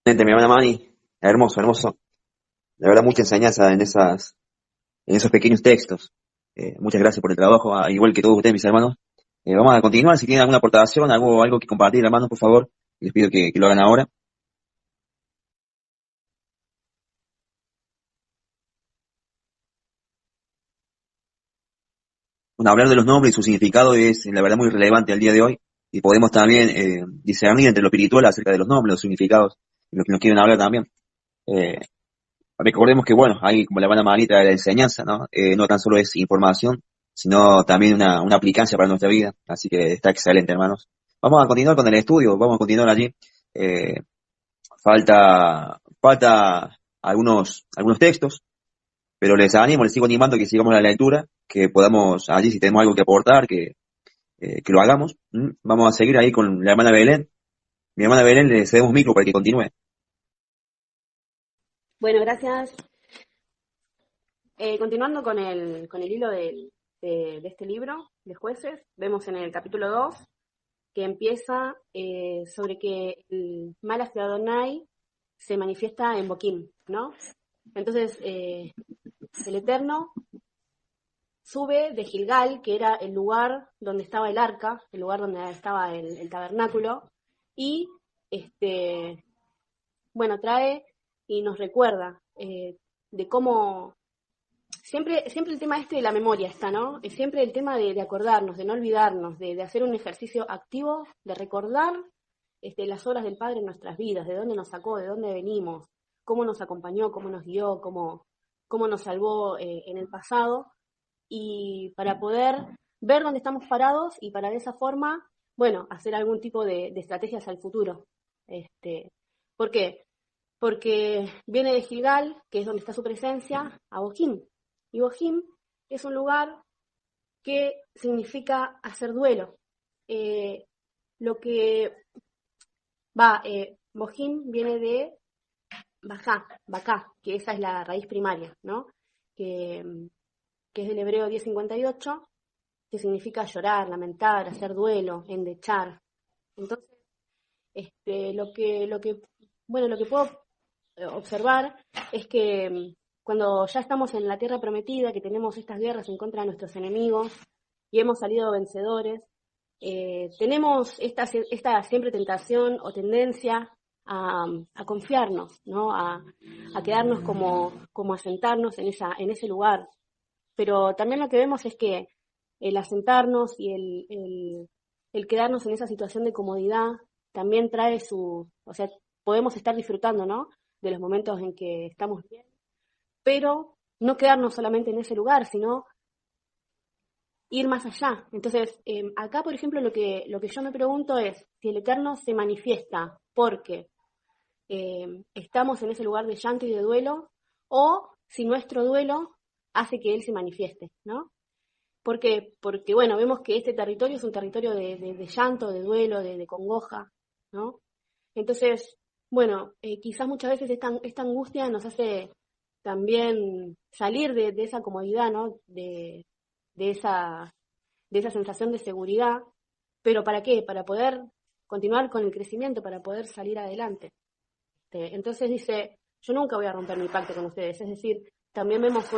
Mi hermana Mani, hermoso, hermoso. La verdad, mucha enseñanza en esos pequeños textos. Muchas gracias por el trabajo, igual que todos ustedes, mis hermanos. Vamos a continuar. Si tienen alguna aportación, algo que compartir, hermanos, por favor, les pido que lo hagan ahora. Bueno, hablar de los nombres y su significado es, la verdad, muy relevante al día de hoy. Y podemos también discernir entre lo espiritual acerca de los nombres, los significados, y lo que nos quieren hablar también. Eh, Recordemos que, bueno, hay como la banda malita de la enseñanza, ¿no? No tan solo es información, sino también una aplicancia para nuestra vida. Así que está excelente, hermanos. Vamos a continuar con el estudio, vamos a continuar allí. Eh, falta algunos textos, pero les sigo animando que sigamos la lectura, que podamos allí, si tenemos algo que aportar, que lo hagamos. Vamos a seguir ahí con la hermana Belén. Mi hermana Belén, le cedemos micro para que continúe. Bueno, gracias. Continuando con el hilo de este libro de Jueces, vemos en el capítulo 2 que empieza sobre que el Malach de Adonai se manifiesta en Boquim, ¿no? Entonces, el Eterno sube de Gilgal, que era el lugar donde estaba el arca, el lugar donde estaba el tabernáculo, y trae y nos recuerda de cómo siempre el tema este de la memoria está, ¿no? Es siempre el tema de acordarnos, de no olvidarnos, de hacer un ejercicio activo, de recordar las obras del Padre en nuestras vidas, de dónde nos sacó, de dónde venimos, cómo nos acompañó, cómo nos guió, cómo nos salvó en el pasado, y para poder ver dónde estamos parados y para de esa forma, bueno, hacer algún tipo de estrategias al futuro. ¿Por qué? Porque viene de Gilgal, que es donde está su presencia, a Bohim. Y Bohim es un lugar que significa hacer duelo. Lo que Bohim viene de Bacá, que esa es la raíz primaria, ¿no? Que es del hebreo 10:58, que significa llorar, lamentar, hacer duelo, endechar. Entonces, lo que puedo observar es que cuando ya estamos en la tierra prometida, que tenemos estas guerras en contra de nuestros enemigos y hemos salido vencedores, tenemos esta siempre tentación o tendencia a confiarnos, ¿no? A quedarnos como a sentarnos en ese lugar. Pero también lo que vemos es que el asentarnos y el quedarnos en esa situación de comodidad también trae o sea, podemos estar disfrutando, ¿no? De los momentos en que estamos bien, pero no quedarnos solamente en ese lugar, sino ir más allá. Entonces, acá, por ejemplo, lo que yo me pregunto es si el Eterno se manifiesta porque estamos en ese lugar de llanto y de duelo, o si nuestro duelo hace que Él se manifieste, ¿no? ¿Por qué? Porque, bueno, vemos que este territorio es un territorio de llanto, de duelo, de congoja, ¿no? Entonces, bueno, quizás muchas veces esta angustia nos hace también salir de esa comodidad, ¿no? De esa sensación de seguridad. ¿Pero para qué? Para poder continuar con el crecimiento, para poder salir adelante. Entonces dice, yo nunca voy a romper mi pacto con ustedes. Es decir, también vemos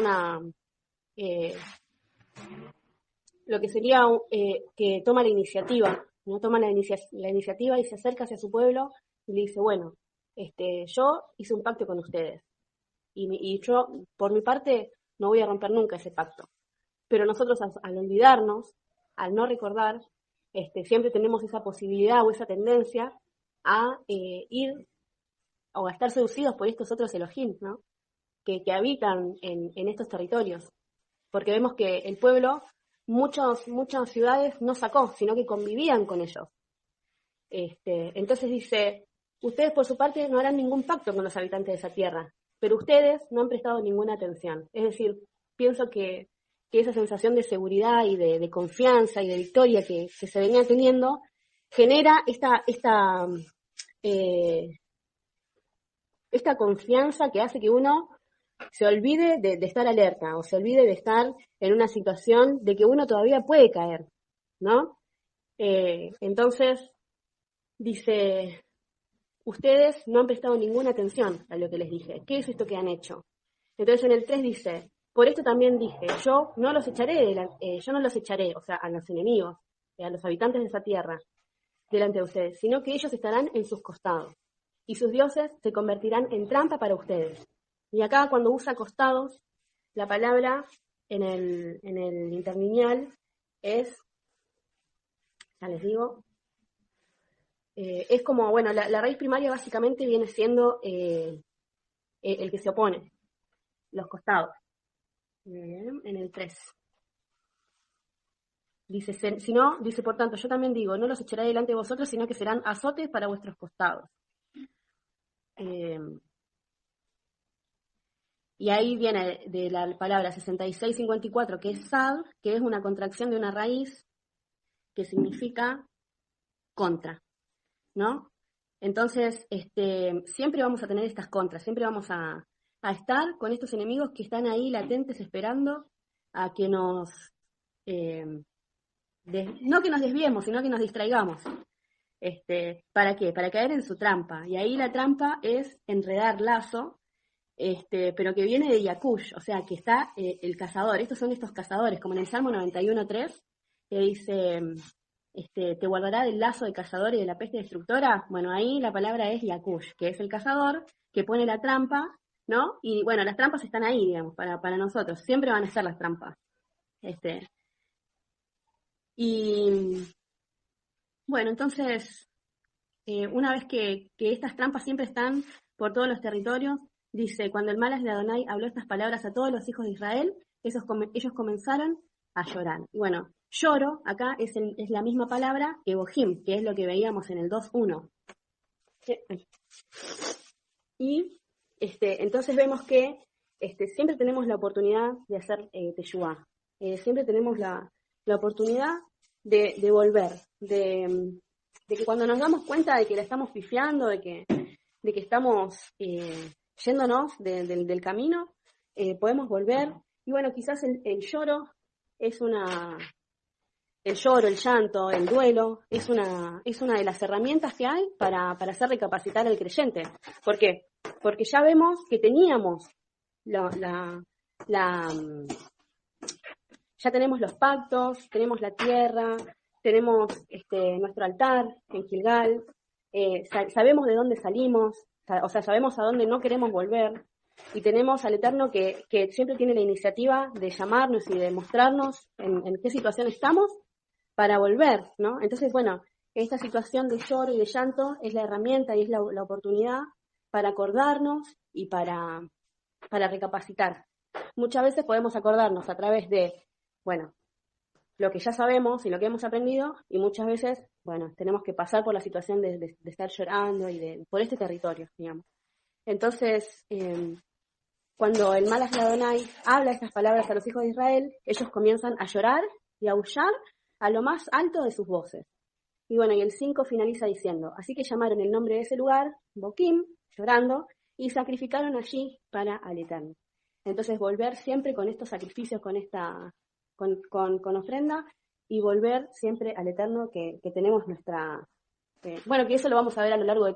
lo que sería que toma la iniciativa, ¿no? Toma la iniciativa y se acerca hacia su pueblo y le dice, bueno, yo hice un pacto con ustedes y yo, por mi parte, no voy a romper nunca ese pacto. Pero nosotros, al olvidarnos, al no recordar, siempre tenemos esa posibilidad o esa tendencia a ir o a estar seducidos por estos otros Elohim, ¿no? Que habitan en estos territorios. Porque vemos que el pueblo, muchas ciudades no sacó, sino que convivían con ellos. Entonces dice, ustedes por su parte no harán ningún pacto con los habitantes de esa tierra, pero ustedes no han prestado ninguna atención. Es decir, pienso que esa sensación de seguridad y de confianza y de victoria que se venía teniendo genera esta confianza que hace que uno se olvide de estar alerta o se olvide de estar en una situación de que uno todavía puede caer, ¿no? Entonces, dice, ustedes no han prestado ninguna atención a lo que les dije. ¿Qué es esto que han hecho? Entonces en el 3 dice, por esto también dije, yo no los echaré, o sea, a los enemigos, a los habitantes de esa tierra, delante de ustedes, sino que ellos estarán en sus costados, y sus dioses se convertirán en trampa para ustedes. Y acá cuando usa costados, la palabra en el interlineal es, ya les digo, es como, bueno, la raíz primaria básicamente viene siendo el que se opone, los costados. En el 3. Dice, si no, dice, por tanto, yo también digo, no los echaré delante de vosotros, sino que serán azotes para vuestros costados. Y ahí viene de la palabra 6654, que es sad, que es una contracción de una raíz que significa contra, ¿no? Entonces, siempre vamos a tener estas contras, siempre vamos a estar con estos enemigos que están ahí latentes esperando a que no que nos desviemos, sino que nos distraigamos. ¿Para qué? Para caer en su trampa. Y ahí la trampa es enredar lazo, pero que viene de Yacush, o sea, que está el cazador. Estos son estos cazadores, como en el Salmo 91:3, que dice, te guardará del lazo de cazador y de la peste destructora. Bueno, ahí la palabra es Yacush, que es el cazador que pone la trampa ¿no? Y bueno, las trampas están ahí, digamos, para nosotros, siempre van a estar las trampas. Y bueno, entonces, una vez que estas trampas siempre están por todos los territorios, dice, cuando el Malas de Adonai habló estas palabras a todos los hijos de Israel, ellos comenzaron a llorar. Y bueno, lloro acá es la misma palabra que Bohim, que es lo que veíamos en el 2.1. Y entonces vemos que siempre tenemos la oportunidad de hacer teshuvá. Siempre tenemos la oportunidad de volver, de que cuando nos damos cuenta de que la estamos pifiando, de que estamos yéndonos del camino, podemos volver. Y bueno, quizás el lloro es el lloro, el llanto, el duelo, es una de las herramientas que hay para hacer recapacitar al creyente. ¿Por qué? Porque ya vemos que teníamos ya tenemos los pactos, tenemos la tierra, tenemos nuestro altar en Gilgal, sabemos de dónde salimos, o sea, sabemos a dónde no queremos volver, y tenemos al Eterno que siempre tiene la iniciativa de llamarnos y de mostrarnos en qué situación estamos para volver, ¿no? Entonces, bueno, esta situación de lloro y de llanto es la herramienta y es la oportunidad para acordarnos y para recapacitar. Muchas veces podemos acordarnos a través de, bueno, lo que ya sabemos y lo que hemos aprendido, y muchas veces, bueno, tenemos que pasar por la situación de estar llorando y por este territorio, digamos. Entonces, cuando el Malas de Adonai habla estas palabras a los hijos de Israel, ellos comienzan a llorar y a aullar a lo más alto de sus voces. Y bueno, y el 5 finaliza diciendo, así que llamaron el nombre de ese lugar, Boquim, llorando, y sacrificaron allí para al Eterno. Entonces volver siempre con estos sacrificios, con ofrenda, y volver siempre al Eterno que tenemos nuestra... bueno, que eso lo vamos a ver a lo largo de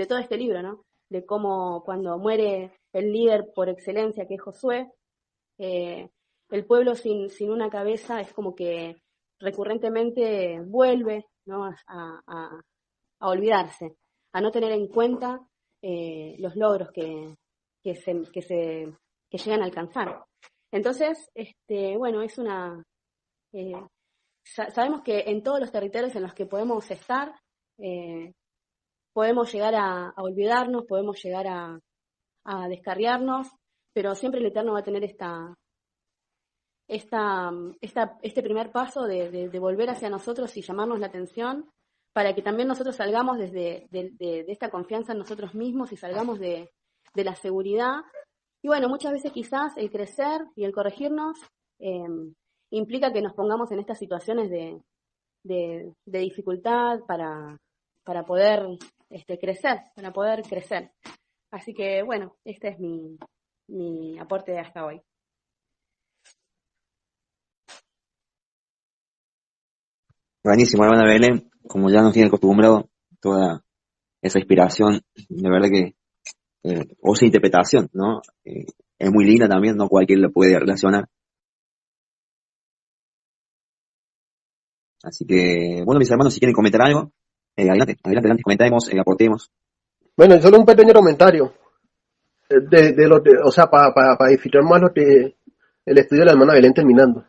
todo este libro, ¿no? De cómo cuando muere el líder por excelencia, que es Josué, el pueblo sin una cabeza es como que recurrentemente vuelve, ¿no? a olvidarse, a no tener en cuenta los logros que llegan a alcanzar. Entonces, bueno, es sabemos que en todos los territorios en los que podemos estar, podemos llegar a olvidarnos, podemos llegar a descarriarnos, pero siempre el Eterno va a tener este primer paso de volver hacia nosotros y llamarnos la atención, para que también nosotros salgamos de esta confianza en nosotros mismos y salgamos de la seguridad. Y bueno, muchas veces quizás el crecer y el corregirnos implica que nos pongamos en estas situaciones de dificultad para poder crecer. Así que bueno, este es mi aporte de hasta hoy. Buenísimo, hermana Belén, como ya nos tiene acostumbrado toda esa inspiración, de verdad que, o esa interpretación, ¿no? Es muy linda también, no cualquiera la puede relacionar. Así que, bueno, mis hermanos, si quieren comentar algo, adelante, comentemos, aportemos. Bueno, solo un pequeño comentario o sea, para edificar más el estudio de la hermana Belén terminando.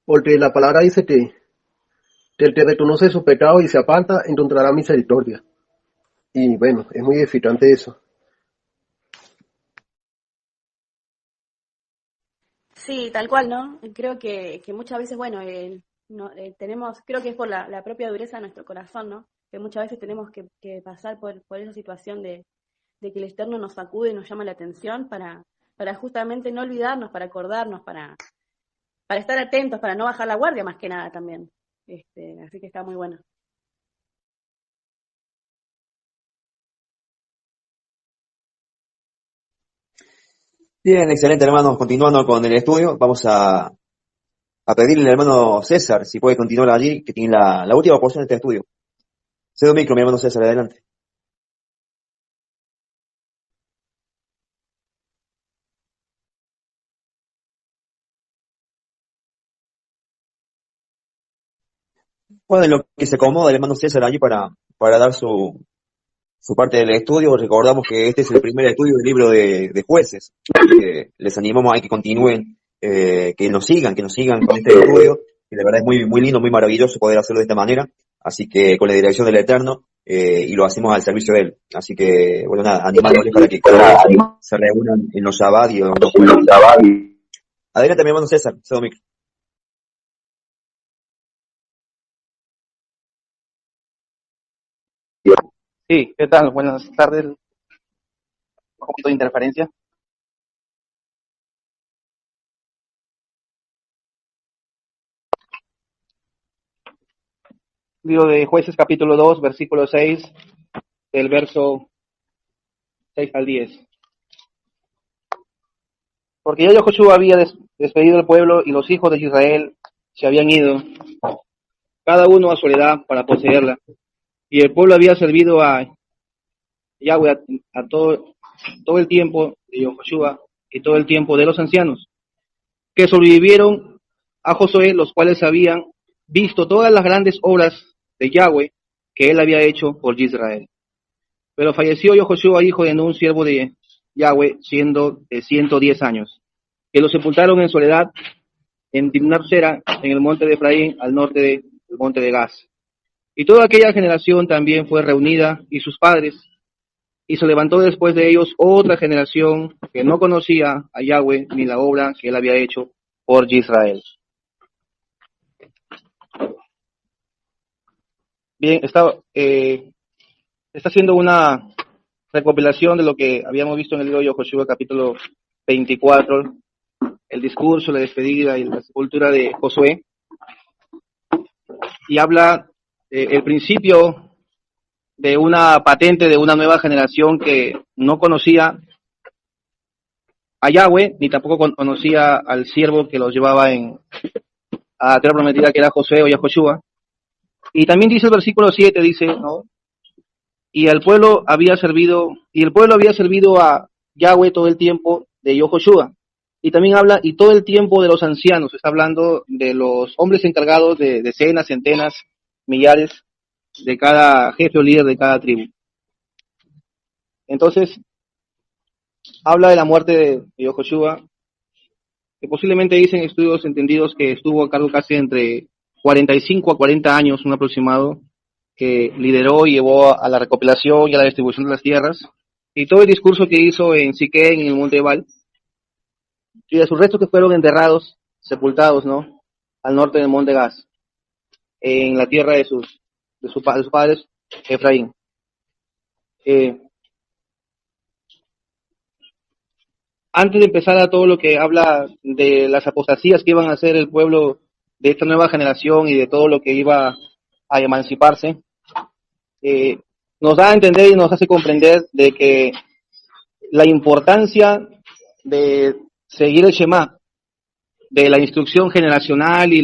Porque la palabra dice que el que reconoce su pecado y se aparta encontrará misericordia. Y bueno, es muy edificante eso. Sí, tal cual, ¿no? Creo que muchas veces, bueno, creo que es por la propia dureza de nuestro corazón, ¿no? Que muchas veces tenemos que pasar por esa situación de que el Eterno nos sacude y nos llama la atención para justamente no olvidarnos, para acordarnos, para estar atentos, para no bajar la guardia más que nada también. Así que está muy bueno. Bien, excelente, hermanos. Continuando con el estudio, vamos a pedirle al hermano César si puede continuar allí, que tiene la última porción de este estudio. Cedo micro, mi hermano César, adelante. Bueno, en lo que se acomoda el hermano César allí para dar su su parte del estudio. Recordamos que este es el primer estudio del libro de Jueces. Así que les animamos a que continúen, que nos sigan con este estudio, que de verdad es muy, muy lindo, muy maravilloso poder hacerlo de esta manera. Así que con la dirección del Eterno, y lo hacemos al servicio de Él. Así que, bueno, nada, animándoles para que cada vez se reúnan en los Shabbat y en los jueves. Adelante, mi hermano César, Sedomic. Sí, ¿qué tal? Buenas tardes. Un poquito de interferencia. Libro de Jueces, capítulo 2, versículo 6, del verso 6 al 10. Porque ya Josué había despedido al pueblo y los hijos de Israel se habían ido, cada uno a su heredad para poseerla. Y el pueblo había servido a Yahweh a todo el tiempo de Josué y todo el tiempo de los ancianos, que sobrevivieron a Josué, los cuales habían visto todas las grandes obras de Yahweh que él había hecho por Israel. Pero falleció Josué, hijo de Nun, siervo de Yahweh, siendo de 110 años, que lo sepultaron en soledad en Timnat-Sera, en el monte de Efraín, al norte del monte de Gaz. Y toda aquella generación también fue reunida, y sus padres, y se levantó después de ellos otra generación que no conocía a Yahweh ni la obra que él había hecho por Israel. Bien, está haciendo una recopilación de lo que habíamos visto en el libro de Josué, capítulo 24, el discurso, la despedida y la sepultura de Josué, y habla el principio de una patente de una nueva generación que no conocía a Yahweh, ni tampoco conocía al siervo que los llevaba a la tierra prometida, que era Josué o Yahoshua. Y también dice el versículo 7, dice, ¿no? Y el pueblo había servido a Yahweh todo el tiempo de Yahoshua. Y también habla, y todo el tiempo de los ancianos, está hablando de los hombres encargados de decenas, centenas, millares, de cada jefe o líder de cada tribu. Entonces, habla de la muerte de Yahoshua, que posiblemente dicen estudios entendidos que estuvo a cargo casi entre 45 a 40 años, un aproximado, que lideró y llevó a la recopilación y a la distribución de las tierras, y todo el discurso que hizo en Siquén, en el monte Ebal, y de sus restos que fueron enterrados, sepultados, ¿no?, al norte del monte Gaz, en la tierra de sus padres, Efraín. Antes de empezar a todo lo que habla de las apostasías que iban a hacer el pueblo de esta nueva generación y de todo lo que iba a emanciparse, nos da a entender y nos hace comprender de que la importancia de seguir el Shema, de la instrucción generacional y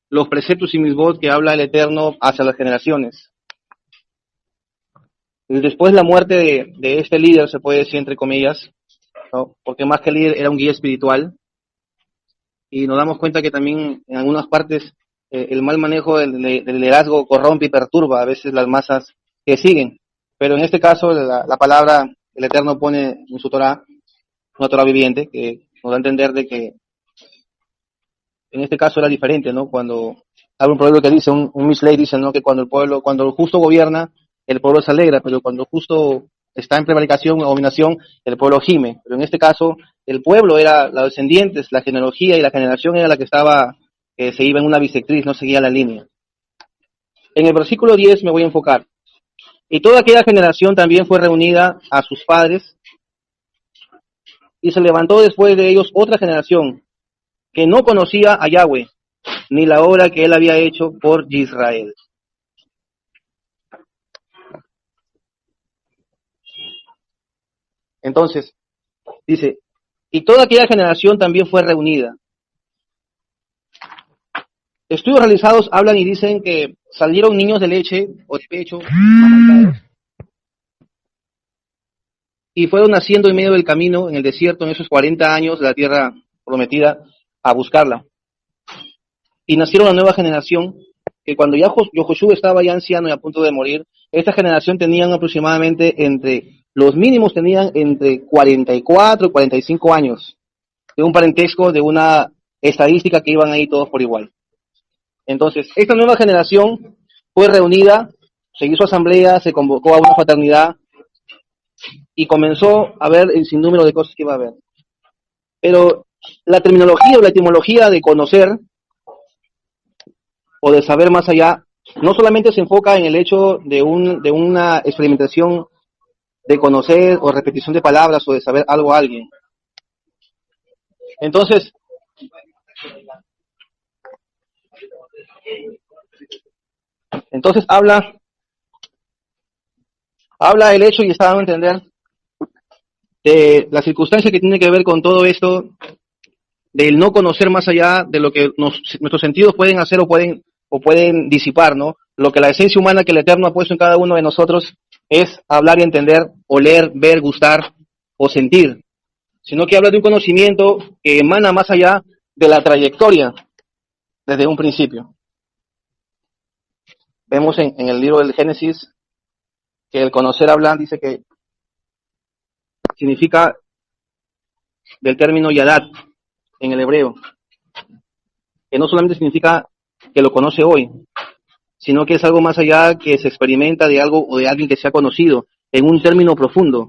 los preceptos y misbot que habla el Eterno hacia las generaciones. Después de la muerte de este líder, se puede decir entre comillas, ¿no?, porque más que líder era un guía espiritual, y nos damos cuenta que también en algunas partes el mal manejo del liderazgo corrompe y perturba a veces las masas que siguen, pero en este caso la palabra el Eterno pone en su Torah, una Torah viviente, que nos da a entender de que en este caso era diferente, ¿no? Cuando habla un proverbio que dice, un Mishlei dice, ¿no?, que cuando el justo gobierna, el pueblo se alegra, pero cuando el justo está en prevaricación o dominación, el pueblo gime. Pero en este caso, el pueblo era los descendientes, la genealogía y la generación era la que estaba, se iba en una bisectriz, no seguía la línea. En el versículo 10 me voy a enfocar. Y toda aquella generación también fue reunida a sus padres, y se levantó después de ellos otra generación que no conocía a Yahweh, ni la obra que él había hecho por Israel. Entonces, dice, y toda aquella generación también fue reunida. Estudios realizados hablan y dicen que salieron niños de leche o de pecho y fueron naciendo en medio del camino, en el desierto, en esos 40 años de la tierra prometida, a buscarla. Y nacieron una nueva generación que cuando ya Josué estaba ya anciano y a punto de morir, esta generación tenían aproximadamente los mínimos tenían entre 44 y 45 años, de un parentesco, de una estadística que iban ahí todos por igual. Entonces, esta nueva generación fue reunida, se hizo asamblea, se convocó a una fraternidad y comenzó a ver el sinnúmero de cosas que iba a haber. Pero la terminología o la etimología de conocer o de saber más allá no solamente se enfoca en el hecho de una experimentación de conocer o repetición de palabras o de saber algo a alguien. Entonces, habla el hecho y está dando a entender de la circunstancia que tiene que ver con todo esto, del no conocer más allá de lo que nuestros sentidos pueden hacer o pueden disipar, ¿no? Lo que la esencia humana que el Eterno ha puesto en cada uno de nosotros es hablar y entender, oler, ver, gustar o sentir, sino que habla de un conocimiento que emana más allá de la trayectoria desde un principio. Vemos en el libro del Génesis que el conocer hablar dice que significa del término yadat en el hebreo, que no solamente significa que lo conoce hoy, sino que es algo más allá, que se experimenta de algo o de alguien que se ha conocido en un término profundo.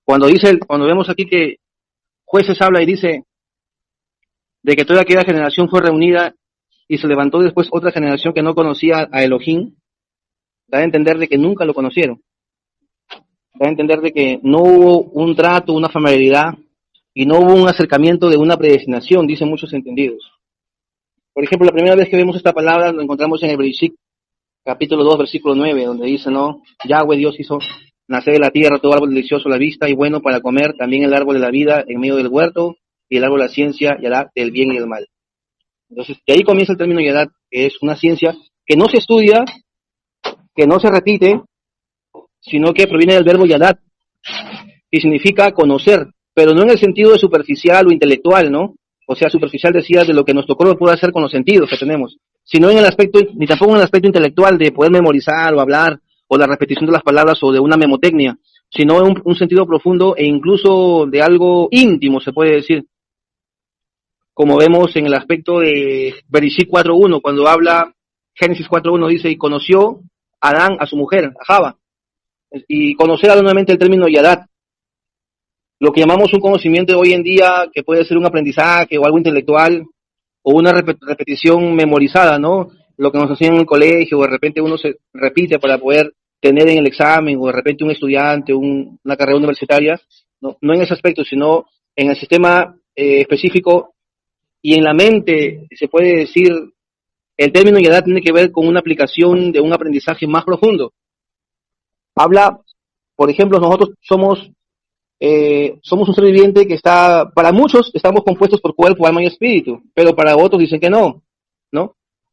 Cuando vemos aquí que Jueces habla y dice de que toda aquella generación fue reunida y se levantó después otra generación que no conocía a Elohim, da a entender de que nunca lo conocieron. Da a entender de que no hubo un trato, una familiaridad, y no hubo un acercamiento de una predestinación, dicen muchos entendidos. Por ejemplo, la primera vez que vemos esta palabra lo encontramos en el Bereshit, capítulo 2, versículo 9, donde dice, ¿no? Yahweh Dios hizo nacer de la tierra todo árbol delicioso a la vista y bueno para comer, también el árbol de la vida en medio del huerto, y el árbol de la ciencia y el del bien y del mal. Entonces, de ahí comienza el término Yadat, que es una ciencia que no se estudia, que no se repite, sino que proviene del verbo Yadat, que significa conocer, pero no en el sentido de superficial o intelectual, ¿no? O sea, superficial decía de lo que nuestro cuerpo puede hacer con los sentidos que tenemos, sino en el aspecto, ni tampoco en el aspecto intelectual de poder memorizar o hablar, o la repetición de las palabras o de una memotecnia, sino en un sentido profundo e incluso de algo íntimo, se puede decir. Como vemos en el aspecto de Bereshit 4.1, cuando habla, Génesis 4.1 dice, y conoció Adán a su mujer, a Java, y conocer nuevamente el término Yadat, lo que llamamos un conocimiento hoy en día, que puede ser un aprendizaje o algo intelectual, o una repetición memorizada, ¿no? Lo que nos enseñan en el colegio, o de repente uno se repite para poder tener en el examen, o de repente un estudiante, una carrera universitaria, no en ese aspecto, sino en el sistema específico y en la mente, se puede decir, el término Yadat tiene que ver con una aplicación de un aprendizaje más profundo. Habla, por ejemplo, nosotros somos un ser viviente que para muchos estamos compuestos por cuerpo, alma y espíritu, pero para otros dicen que no.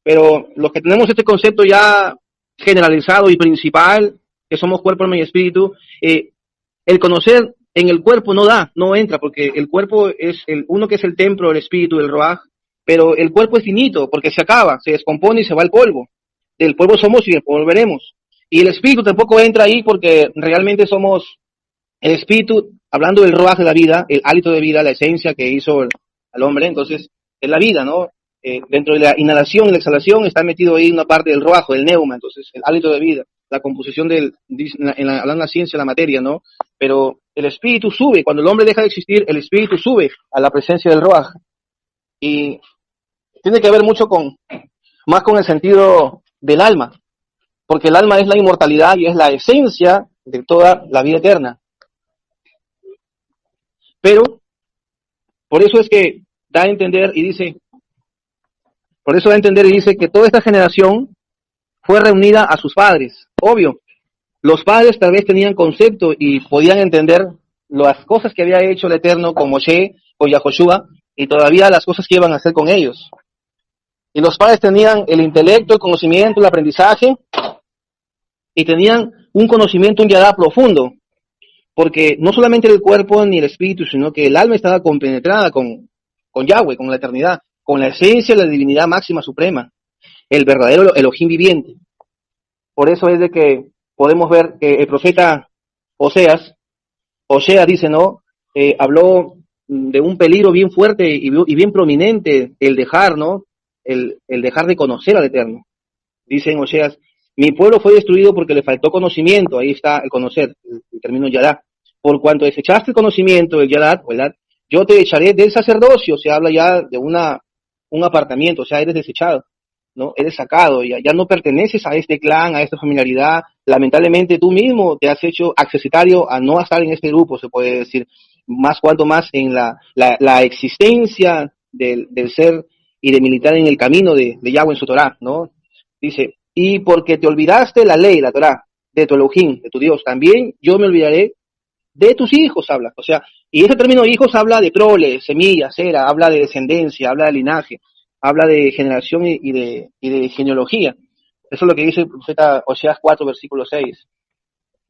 Pero los que tenemos este concepto ya generalizado y principal, que somos cuerpo, alma y espíritu, el conocer en el cuerpo no entra, porque el cuerpo es uno que es el templo del espíritu, del Ruaj, pero el cuerpo es finito, porque se acaba, se descompone y se va al polvo. Del polvo somos y del polvo volveremos. Y el espíritu tampoco entra ahí, porque realmente somos el espíritu, hablando del Ruaj de la vida, el hálito de vida, la esencia que hizo al hombre, entonces es la vida, ¿no? Dentro de la inhalación y la exhalación está metido ahí una parte del Ruaj, del neuma, entonces el hálito de vida, la composición hablando de la ciencia, la materia, ¿no? Pero el espíritu sube, cuando el hombre deja de existir, el espíritu sube a la presencia del Ruaj. Y tiene que ver mucho más con el sentido del alma, porque el alma es la inmortalidad y es la esencia de toda la vida eterna. Pero, por eso es que da a entender y dice que toda esta generación fue reunida a sus padres. Obvio, los padres tal vez tenían concepto y podían entender las cosas que había hecho el Eterno con Moshe, con Yahoshua, y todavía las cosas que iban a hacer con ellos. Y los padres tenían el intelecto, el conocimiento, el aprendizaje, y tenían un conocimiento, un yadá profundo, porque no solamente el cuerpo ni el espíritu, sino que el alma estaba compenetrada con Yahweh, con la eternidad, con la esencia de la divinidad máxima suprema. el verdadero Elohim viviente. Por eso es de que podemos ver que el profeta Osea dice, ¿no? Habló de un peligro bien fuerte y bien prominente, el dejar, ¿no? El dejar de conocer al Eterno. Dice en Oseas, mi pueblo fue destruido porque le faltó conocimiento. Ahí está el conocer, el término yadá. Por cuanto desechaste el conocimiento, el yadá, ¿verdad? Yo te echaré del sacerdocio. Se habla ya de un apartamiento, o sea, eres desechado, ¿no? Eres sacado, ya no perteneces a este clan, a esta familiaridad. Lamentablemente tú mismo te has hecho accesitario a no estar en este grupo, se puede decir. Más cuanto más en la existencia del ser y de militar en el camino de Yahweh en su Torah, ¿no? Dice, y porque te olvidaste la ley, la Torah, de tu Elohim, de tu Dios, también yo me olvidaré de tus hijos, habla. O sea, y ese término hijos habla de prole, semilla, cera, habla de descendencia, habla de linaje, habla de generación y de genealogía. Eso es lo que dice el profeta Oseas 4, versículo 6.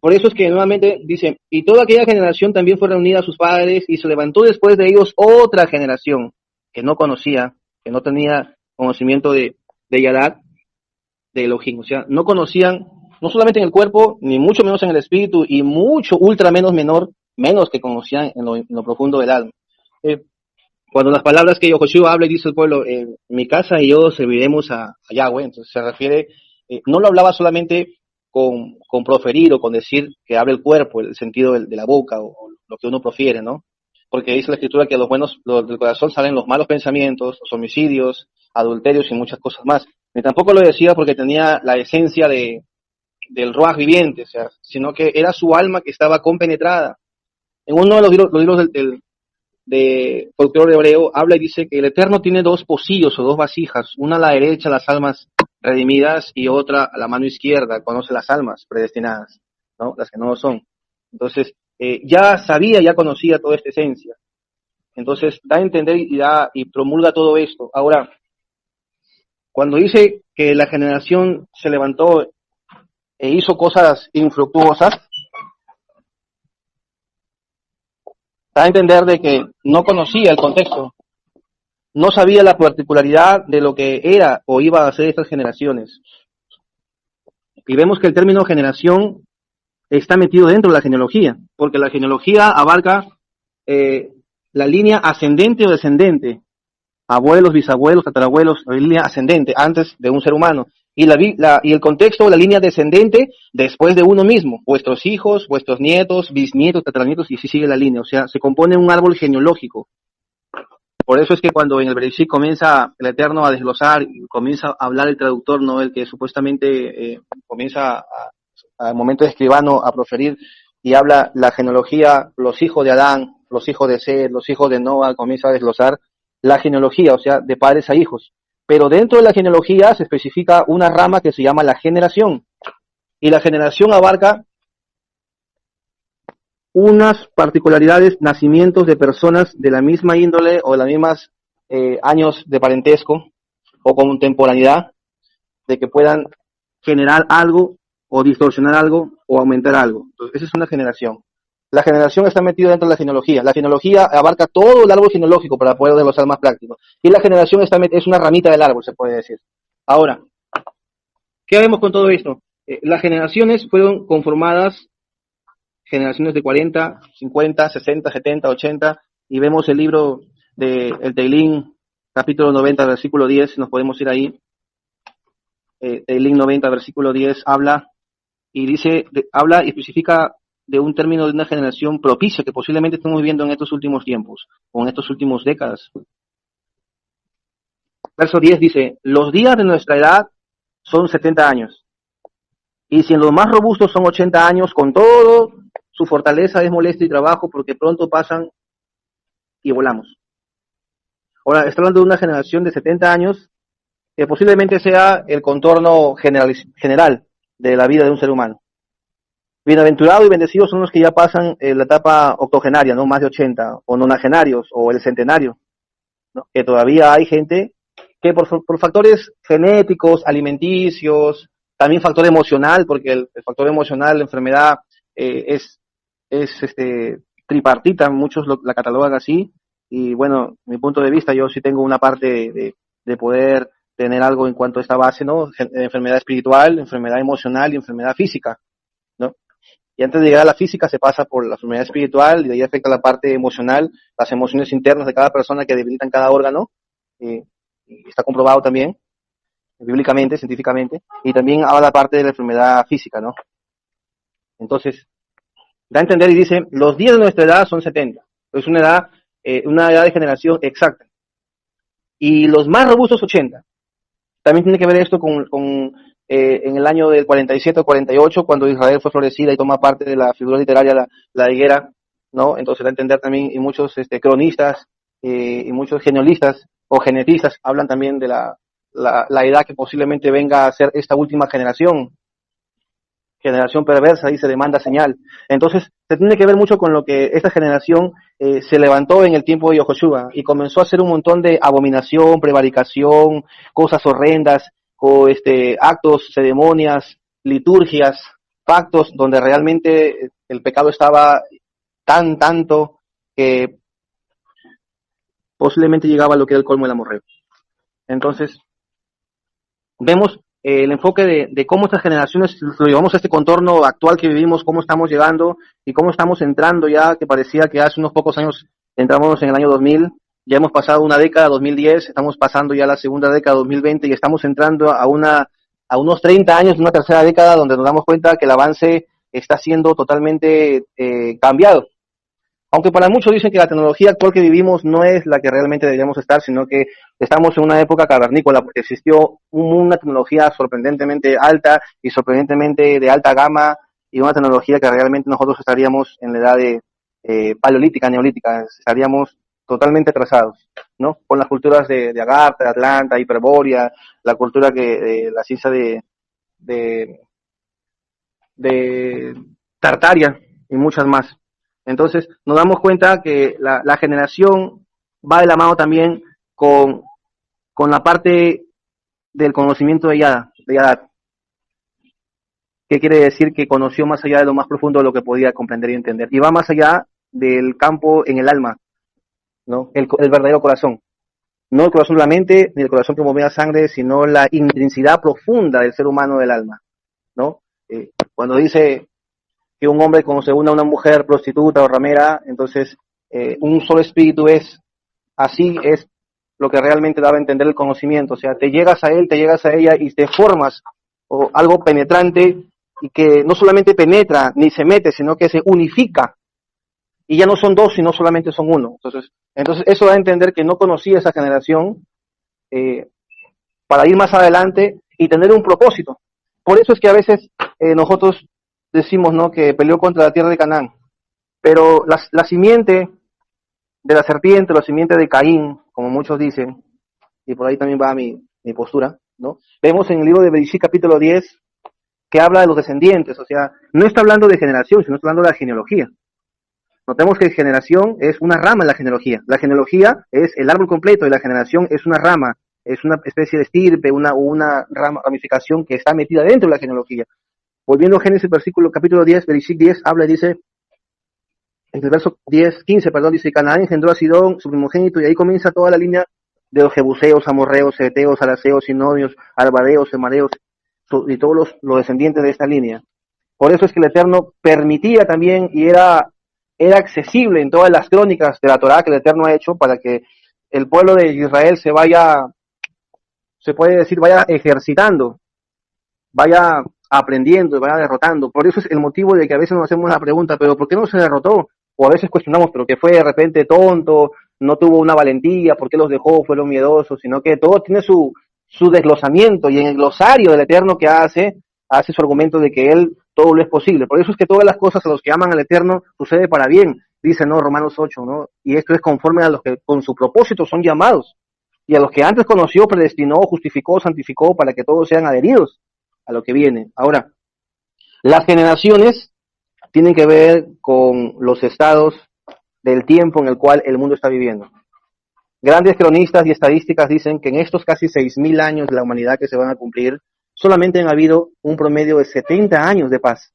Por eso es que nuevamente dice, y toda aquella generación también fue reunida a sus padres y se levantó después de ellos otra generación que no conocía, que no tenía conocimiento de Yadad, de Elohim. O sea, no conocían, no solamente en el cuerpo, ni mucho menos en el espíritu, y mucho, ultra menos que conocían en lo profundo del alma. Cuando las palabras que Yoshua habla y dice el pueblo, mi casa y yo serviremos a Yahweh, entonces se refiere, no lo hablaba solamente con proferir o con decir que habla el cuerpo, el sentido de la boca o lo que uno profiere, ¿no? Porque dice la escritura que del corazón salen los malos pensamientos, los homicidios, adulterios y muchas cosas más. Ni tampoco lo decía porque tenía la esencia del Ruach viviente, o sea, sino que era su alma que estaba compenetrada. En uno de los libros de folclore hebreo habla y dice que el Eterno tiene dos pocillos o dos vasijas, una a la derecha las almas redimidas y otra a la mano izquierda, conoce las almas predestinadas, ¿no? Las que no lo son. Entonces, ya conocía toda esta esencia. Entonces, da a entender y promulga todo esto. Ahora, cuando dice que la generación se levantó e hizo cosas infructuosas, da a entender de que no conocía el contexto, no sabía la particularidad de lo que era o iba a hacer estas generaciones. Y vemos que el término generación está metido dentro de la genealogía, porque la genealogía abarca la línea ascendente o descendente, abuelos, bisabuelos, tatarabuelos, la línea ascendente antes de un ser humano, y y el contexto, la línea descendente después de uno mismo, vuestros hijos, vuestros nietos, bisnietos, tataranietos, y así sigue la línea, o sea, se compone un árbol genealógico. Por eso es que cuando en el Bereshit comienza el Eterno a desglosar, comienza a hablar el traductor, no el que supuestamente comienza al momento de escribano a proferir y habla la genealogía, los hijos de Adán, los hijos de Seth, los hijos de Noah, comienza a desglosar la genealogía, o sea, de padres a hijos. Pero dentro de la genealogía se especifica una rama que se llama la generación. Y la generación abarca unas particularidades, nacimientos de personas de la misma índole o de las mismas años de parentesco o contemporaneidad, de que puedan generar algo o distorsionar algo o aumentar algo. Entonces, esa es una generación. La generación está metida dentro de la genealogía. La genealogía abarca todo el árbol genealógico para poder desglosar más práctico. Y la generación es una ramita del árbol, se puede decir. Ahora, ¿qué vemos con todo esto? Las generaciones fueron conformadas, generaciones de 40, 50, 60, 70, 80, y vemos el libro de el Teilín, capítulo 90, versículo 10, nos podemos ir ahí. Teilín 90, versículo 10, habla y especifica de un término de una generación propicia que posiblemente estamos viviendo en estos últimos tiempos, o en estos últimos décadas. Verso 10 dice, los días de nuestra edad son 70 años, y si en los más robustos son 80 años, con todo, su fortaleza es molestia y trabajo, porque pronto pasan y volamos. Ahora, está hablando de una generación de 70 años, que posiblemente sea el contorno general de la vida de un ser humano. Bienaventurados y bendecidos son los que ya pasan la etapa octogenaria, ¿no? Más de 80, o nonagenarios, o el centenario, ¿no? Que todavía hay gente que por factores genéticos, alimenticios, también factor emocional, porque el factor emocional, la enfermedad es tripartita, muchos la catalogan así, y bueno, mi punto de vista, yo sí tengo una parte de poder tener algo en cuanto a esta base, ¿no? Enfermedad espiritual, enfermedad emocional y enfermedad física, ¿no? Y antes de llegar a la física se pasa por la enfermedad espiritual y de ahí afecta la parte emocional, las emociones internas de cada persona que debilitan cada órgano, y está comprobado también, bíblicamente, científicamente, y también habla la parte de la enfermedad física, ¿no? Entonces, da a entender y dice, los días de nuestra edad son 70, es una edad de generación exacta, y los más robustos 80. También tiene que ver esto con en el año del 47 o 48, cuando Israel fue florecida y toma parte de la figura literaria, la higuera, ¿no? Entonces da a entender también, y muchos cronistas y muchos genealistas o genetistas hablan también de la edad que posiblemente venga a ser esta última generación perversa, dice, demanda señal. Entonces, se tiene que ver mucho con lo que esta generación se levantó en el tiempo de Yehoshua y comenzó a hacer un montón de abominación, prevaricación, cosas horrendas, o actos, ceremonias, liturgias, pactos, donde realmente el pecado estaba tanto que posiblemente llegaba a lo que era el colmo del amorreo. Entonces, vemos el enfoque de cómo estas generaciones lo llevamos a este contorno actual que vivimos, cómo estamos llegando y cómo estamos entrando ya, que parecía que hace unos pocos años entramos en el año 2000, ya hemos pasado una década, 2010, estamos pasando ya la segunda década, 2020, y estamos entrando a unos 30 años de una tercera década donde nos damos cuenta que el avance está siendo totalmente cambiado. Aunque para muchos dicen que la tecnología actual que vivimos no es la que realmente deberíamos estar, sino que estamos en una época cavernícola, porque existió una tecnología sorprendentemente alta y sorprendentemente de alta gama, y una tecnología que realmente nosotros estaríamos en la edad de paleolítica, neolítica, estaríamos totalmente atrasados, ¿no? Con las culturas de Agartha, de Atlanta, Hiperbórea, la cultura la ciencia de Tartaria y muchas más. Entonces, nos damos cuenta que la generación va de la mano también con la parte del conocimiento de Yadad. ¿Qué quiere decir? Que conoció más allá de lo más profundo de lo que podía comprender y entender. Y va más allá del campo en el alma, ¿no? El verdadero corazón. No el corazón de la mente, ni el corazón que movía sangre, sino la intensidad profunda del ser humano del alma, ¿no? Cuando dice que un hombre cuando se une a una mujer prostituta o ramera, entonces un solo espíritu así es lo que realmente daba a entender el conocimiento. O sea, te llegas a él, te llegas a ella y te formas algo penetrante y que no solamente penetra ni se mete, sino que se unifica. Y ya no son dos, sino solamente son uno. Entonces eso da a entender que no conocía esa generación para ir más adelante y tener un propósito. Por eso es que a veces nosotros decimos, ¿no?, que peleó contra la tierra de Canaán, pero la simiente de la serpiente, la simiente de Caín, como muchos dicen, y por ahí también va mi postura, ¿no? Vemos en el libro de Bereshit capítulo 10 que habla de los descendientes, o sea, no está hablando de generación, sino está hablando de la genealogía. Notemos que generación es una rama de la genealogía. La genealogía es el árbol completo y la generación es una rama, es una especie de estirpe, una ramificación que está metida dentro de la genealogía. Volviendo a Génesis capítulo 10, Bereshit 10, habla y dice, en el verso 15, dice, Canaán engendró a Sidón, su primogénito, y ahí comienza toda la línea de los jebuseos, amorreos, heteos, araceos, sinodios, arbadeos, emareos, y todos los descendientes de esta línea. Por eso es que el Eterno permitía también, y era accesible en todas las crónicas de la Torá que el Eterno ha hecho, para que el pueblo de Israel vaya ejercitando, vaya aprendiendo, vaya derrotando. Por eso es el motivo de que a veces nos hacemos la pregunta, pero ¿por qué no se derrotó? O a veces cuestionamos, pero que fue de repente tonto, no tuvo una valentía, ¿por qué los dejó? Fueron miedosos, sino que todo tiene su desglosamiento, y en el glosario del Eterno que hace su argumento de que Él todo lo es posible. Por eso es que todas las cosas a los que aman al Eterno sucede para bien, dice, ¿no?, Romanos 8, ¿no? Y esto es conforme a los que con su propósito son llamados, y a los que antes conoció, predestinó, justificó, santificó, para que todos sean adheridos a lo que viene. Ahora, las generaciones tienen que ver con los estados del tiempo en el cual el mundo está viviendo. Grandes cronistas y estadísticas dicen que en estos casi 6.000 años de la humanidad que se van a cumplir, solamente han habido un promedio de 70 años de paz.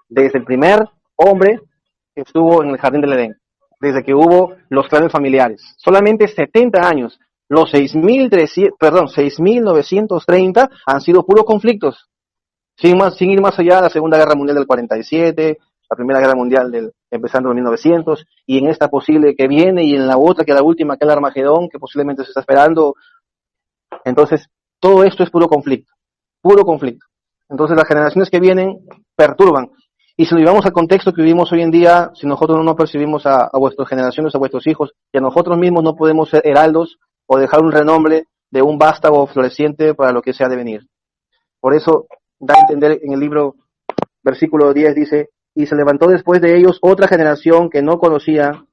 Desde el primer hombre que estuvo en el jardín del Edén, desde que hubo los clanes familiares. Solamente 70 años. Los 6.930 han sido puros conflictos, sin ir más allá de la Segunda Guerra Mundial del 47, la Primera Guerra Mundial empezando en 1900, y en esta posible que viene, y en la otra, que es la última, que es el Armagedón, que posiblemente se está esperando. Entonces, todo esto es puro conflicto, puro conflicto. Entonces, las generaciones que vienen perturban. Y si lo llevamos al contexto que vivimos hoy en día, si nosotros no percibimos a vuestras generaciones, a vuestros hijos, y a nosotros mismos no podemos ser heraldos o dejar un renombre de un vástago floreciente para lo que sea de venir. Por eso, da a entender en el libro, versículo 10 dice, y se levantó después de ellos otra generación que no conocía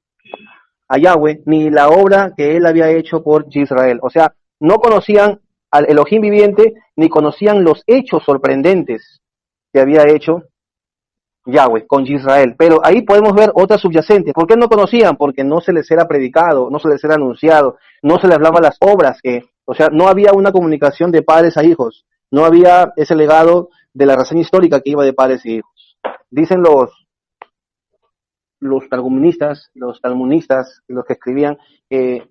a Yahweh, ni la obra que él había hecho por Israel. O sea, no conocían al Elohim viviente, ni conocían los hechos sorprendentes que había hecho Yahweh con Israel. Pero ahí podemos ver otra subyacente. ¿Por qué no conocían? Porque no se les era predicado, no se les era anunciado, no se les hablaba las obras o sea, no había una comunicación de padres a hijos, no había ese legado de la reseña histórica que iba de padres y hijos. Dicen los talmunistas, los que escribían, el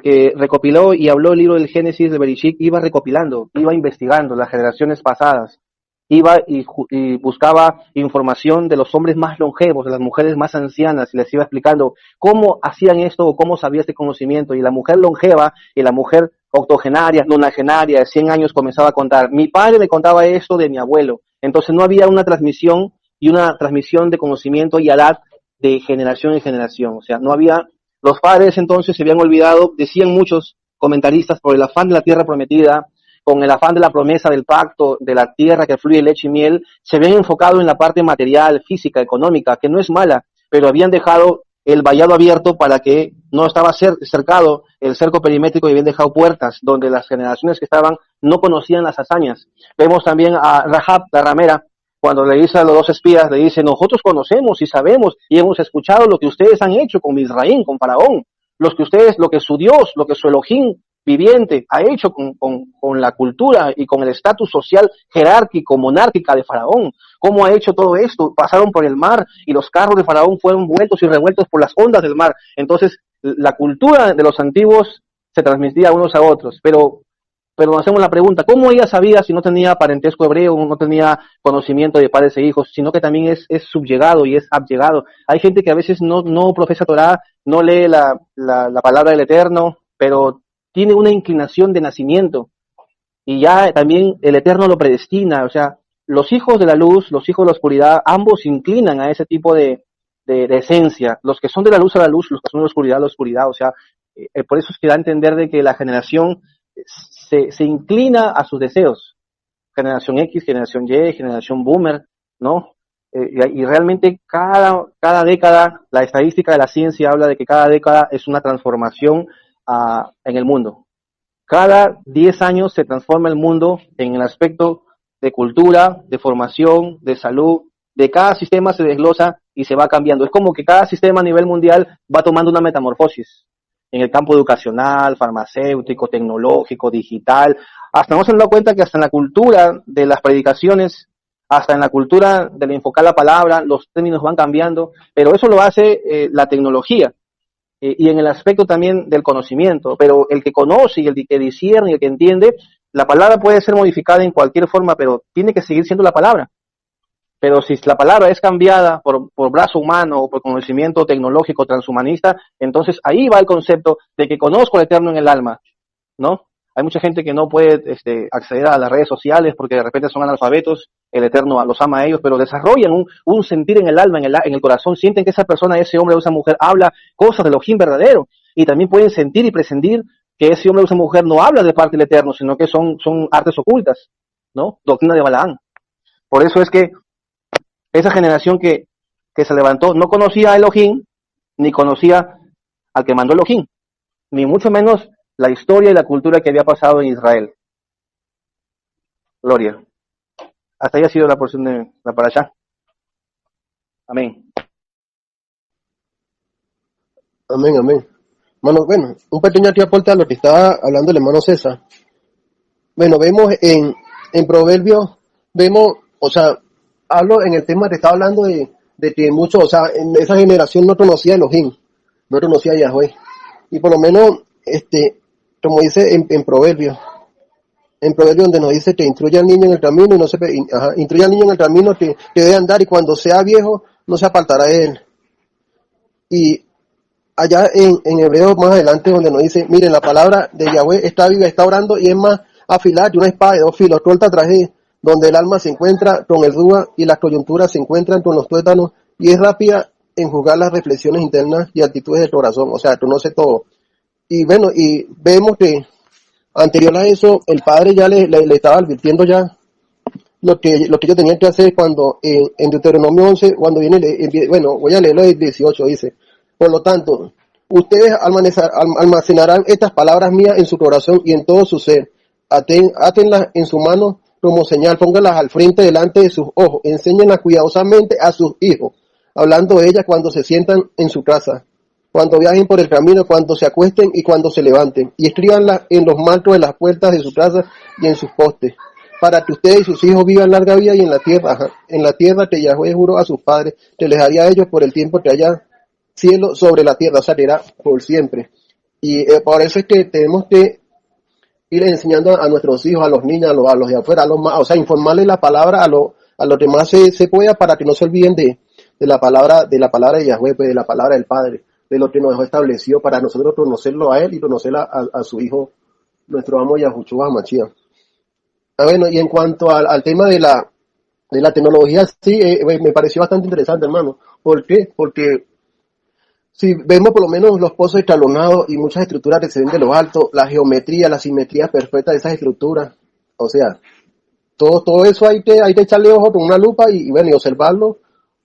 que recopiló y habló el libro del Génesis de Bereshit iba recopilando, iba investigando las generaciones pasadas, iba y buscaba información de los hombres más longevos, de las mujeres más ancianas, y les iba explicando cómo hacían esto o cómo sabía este conocimiento. Y la mujer longeva y la mujer octogenaria, nonagenaria, de 100 años, comenzaba a contar. Mi padre me contaba esto de mi abuelo. Entonces no había una transmisión de conocimiento y edad de generación en generación. O sea, no había. Los padres entonces se habían olvidado, decían muchos comentaristas, por el afán de la tierra prometida, con el afán de la promesa del pacto, de la tierra que fluye leche y miel, se habían enfocado en la parte material, física, económica, que no es mala, pero habían dejado el vallado abierto para que no estaba cercado el cerco perimétrico, y habían dejado puertas donde las generaciones que estaban no conocían las hazañas. Vemos también a Rahab, la ramera, cuando le dice a los dos espías, le dice, nosotros conocemos y sabemos y hemos escuchado lo que ustedes han hecho con Misraín, con Faraón, lo que su Dios, lo que su Elohim viviente ha hecho con la cultura y con el estatus social jerárquico, monárquica de Faraón. ¿Cómo ha hecho todo esto? Pasaron por el mar y los carros de Faraón fueron vueltos y revueltos por las ondas del mar. Entonces, la cultura de los antiguos se transmitía unos a otros, pero nos hacemos la pregunta, ¿cómo ella sabía si no tenía parentesco hebreo, no tenía conocimiento de padres e hijos, sino que también es subyugado y es abyegado? Hay gente que a veces no profesa Torah, no lee la palabra del Eterno, pero tiene una inclinación de nacimiento, y ya también el Eterno lo predestina. O sea, los hijos de la luz, los hijos de la oscuridad, ambos inclinan a ese tipo de esencia. Los que son de la luz a la luz, los que son de la oscuridad. O sea, por eso es que da a entender de que la generación se inclina a sus deseos. Generación X, generación Y, generación Boomer, ¿no? Y realmente cada década, la estadística de la ciencia habla de que cada década es una transformación en el mundo. Cada 10 años se transforma el mundo en el aspecto de cultura, de formación, de salud. De cada sistema se desglosa y se va cambiando. Es como que cada sistema a nivel mundial va tomando una metamorfosis en el campo educacional, farmacéutico, tecnológico, digital. Hasta no se han dado cuenta que hasta en la cultura de las predicaciones, hasta en la cultura del enfocar la palabra, los términos van cambiando, pero eso lo hace la tecnología. Y en el aspecto también del conocimiento, pero el que conoce y el que discierne y el que entiende, la palabra puede ser modificada en cualquier forma, pero tiene que seguir siendo la palabra. Pero si la palabra es cambiada por brazo humano o por conocimiento tecnológico transhumanista, entonces ahí va el concepto de que conozco al Eterno en el alma, ¿no? Hay mucha gente que no puede acceder a las redes sociales porque de repente son analfabetos, el Eterno los ama a ellos, pero desarrollan un sentir en el alma, en el corazón, sienten que esa persona, ese hombre o esa mujer habla cosas de Elohim verdadero, y también pueden sentir y presentir que ese hombre o esa mujer no habla de parte del Eterno, sino que son artes ocultas, ¿no? Doctrina de Balaam. Por eso es que esa generación que se levantó no conocía a Elohim, ni conocía al que mandó Elohim, ni mucho menos la historia y la cultura que había pasado en Israel. Gloria. Hasta ahí ha sido la porción de la parashá. Amén. Amén, amén. Bueno, un pequeño aporte a lo que estaba hablando el hermano César. Bueno, vemos en Proverbios, o sea, hablo en el tema que estaba hablando de que muchos, o sea, en esa generación no conocía a Elohim, no conocía a Yahweh. Y por lo menos, como dice en Proverbios. En Proverbios donde nos dice, te instruye al niño en el camino y no se, instruye al niño en el camino que debe andar y cuando sea viejo no se apartará de él. Y allá en Hebreos más adelante donde nos dice, miren, la palabra de Yahweh está viva, está orando y es más afilada que una espada de 2 filos, corta traje, donde el alma se encuentra con el rúa y las coyunturas se encuentran con los tuétanos y es rápida en juzgar las reflexiones internas y actitudes del corazón, o sea, conoce todo. Y bueno, y vemos que anterior a eso, el padre ya le estaba advirtiendo ya lo que ellos tenían que hacer cuando en Deuteronomio 11, cuando viene, bueno, voy a leerlo del 18, dice, por lo tanto, ustedes almacenarán estas palabras mías en su corazón y en todo su ser, átenlas en su mano como señal, pónganlas al frente delante de sus ojos, enséñenlas cuidadosamente a sus hijos, hablando de ellas cuando se sientan en su casa, cuando viajen por el camino, cuando se acuesten y cuando se levanten, y escríbanlas en los marcos de las puertas de su casa y en sus postes, para que ustedes y sus hijos vivan larga vida y en la tierra que Yahweh juró a sus padres, que les haría a ellos por el tiempo que haya cielo sobre la tierra, o sea, que era por siempre. Y por eso es que tenemos que ir enseñando a nuestros hijos, a los niños, a los de afuera, a los más, o sea, informarles la palabra a los que más se pueda para que no se olviden de la palabra de Yahweh, pues, de la palabra del Padre, de lo que nos dejó establecido para nosotros conocerlo a él y conocer a su hijo, nuestro amo Yahushua Hamashiach. Bueno, y en cuanto al tema de la tecnología, sí, me pareció bastante interesante, hermano. ¿Por qué? Porque si vemos por lo menos los pozos escalonados y muchas estructuras que se ven de lo alto, la geometría, la simetría perfecta de esas estructuras, o sea, todo eso hay que echarle ojo con una lupa y bueno, y observarlo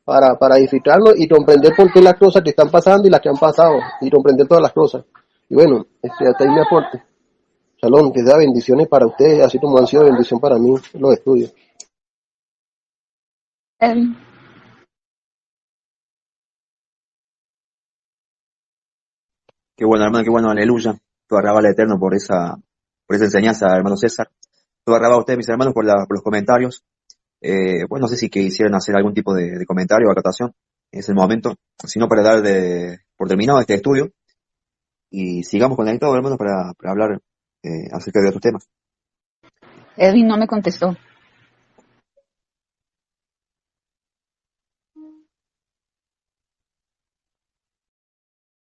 para edificarlo y comprender por qué las cosas que están pasando y las que han pasado, y comprender todas las cosas. Y bueno, hasta ahí mi aporte. Shalom, que sea bendiciones para ustedes, así como han sido bendición para mí los estudios. Em, Qué bueno, hermano, qué bueno, aleluya. Todo arraba al Eterno por esa enseñanza, hermano César. Todo arraba a ustedes, mis hermanos, por los comentarios. Bueno, no sé si quisieran hacer algún tipo de comentario o acotación. Es el momento. Si no, para dar por terminado este estudio. Y sigamos conectados, hermanos, para hablar acerca de otros temas. Edwin no me contestó.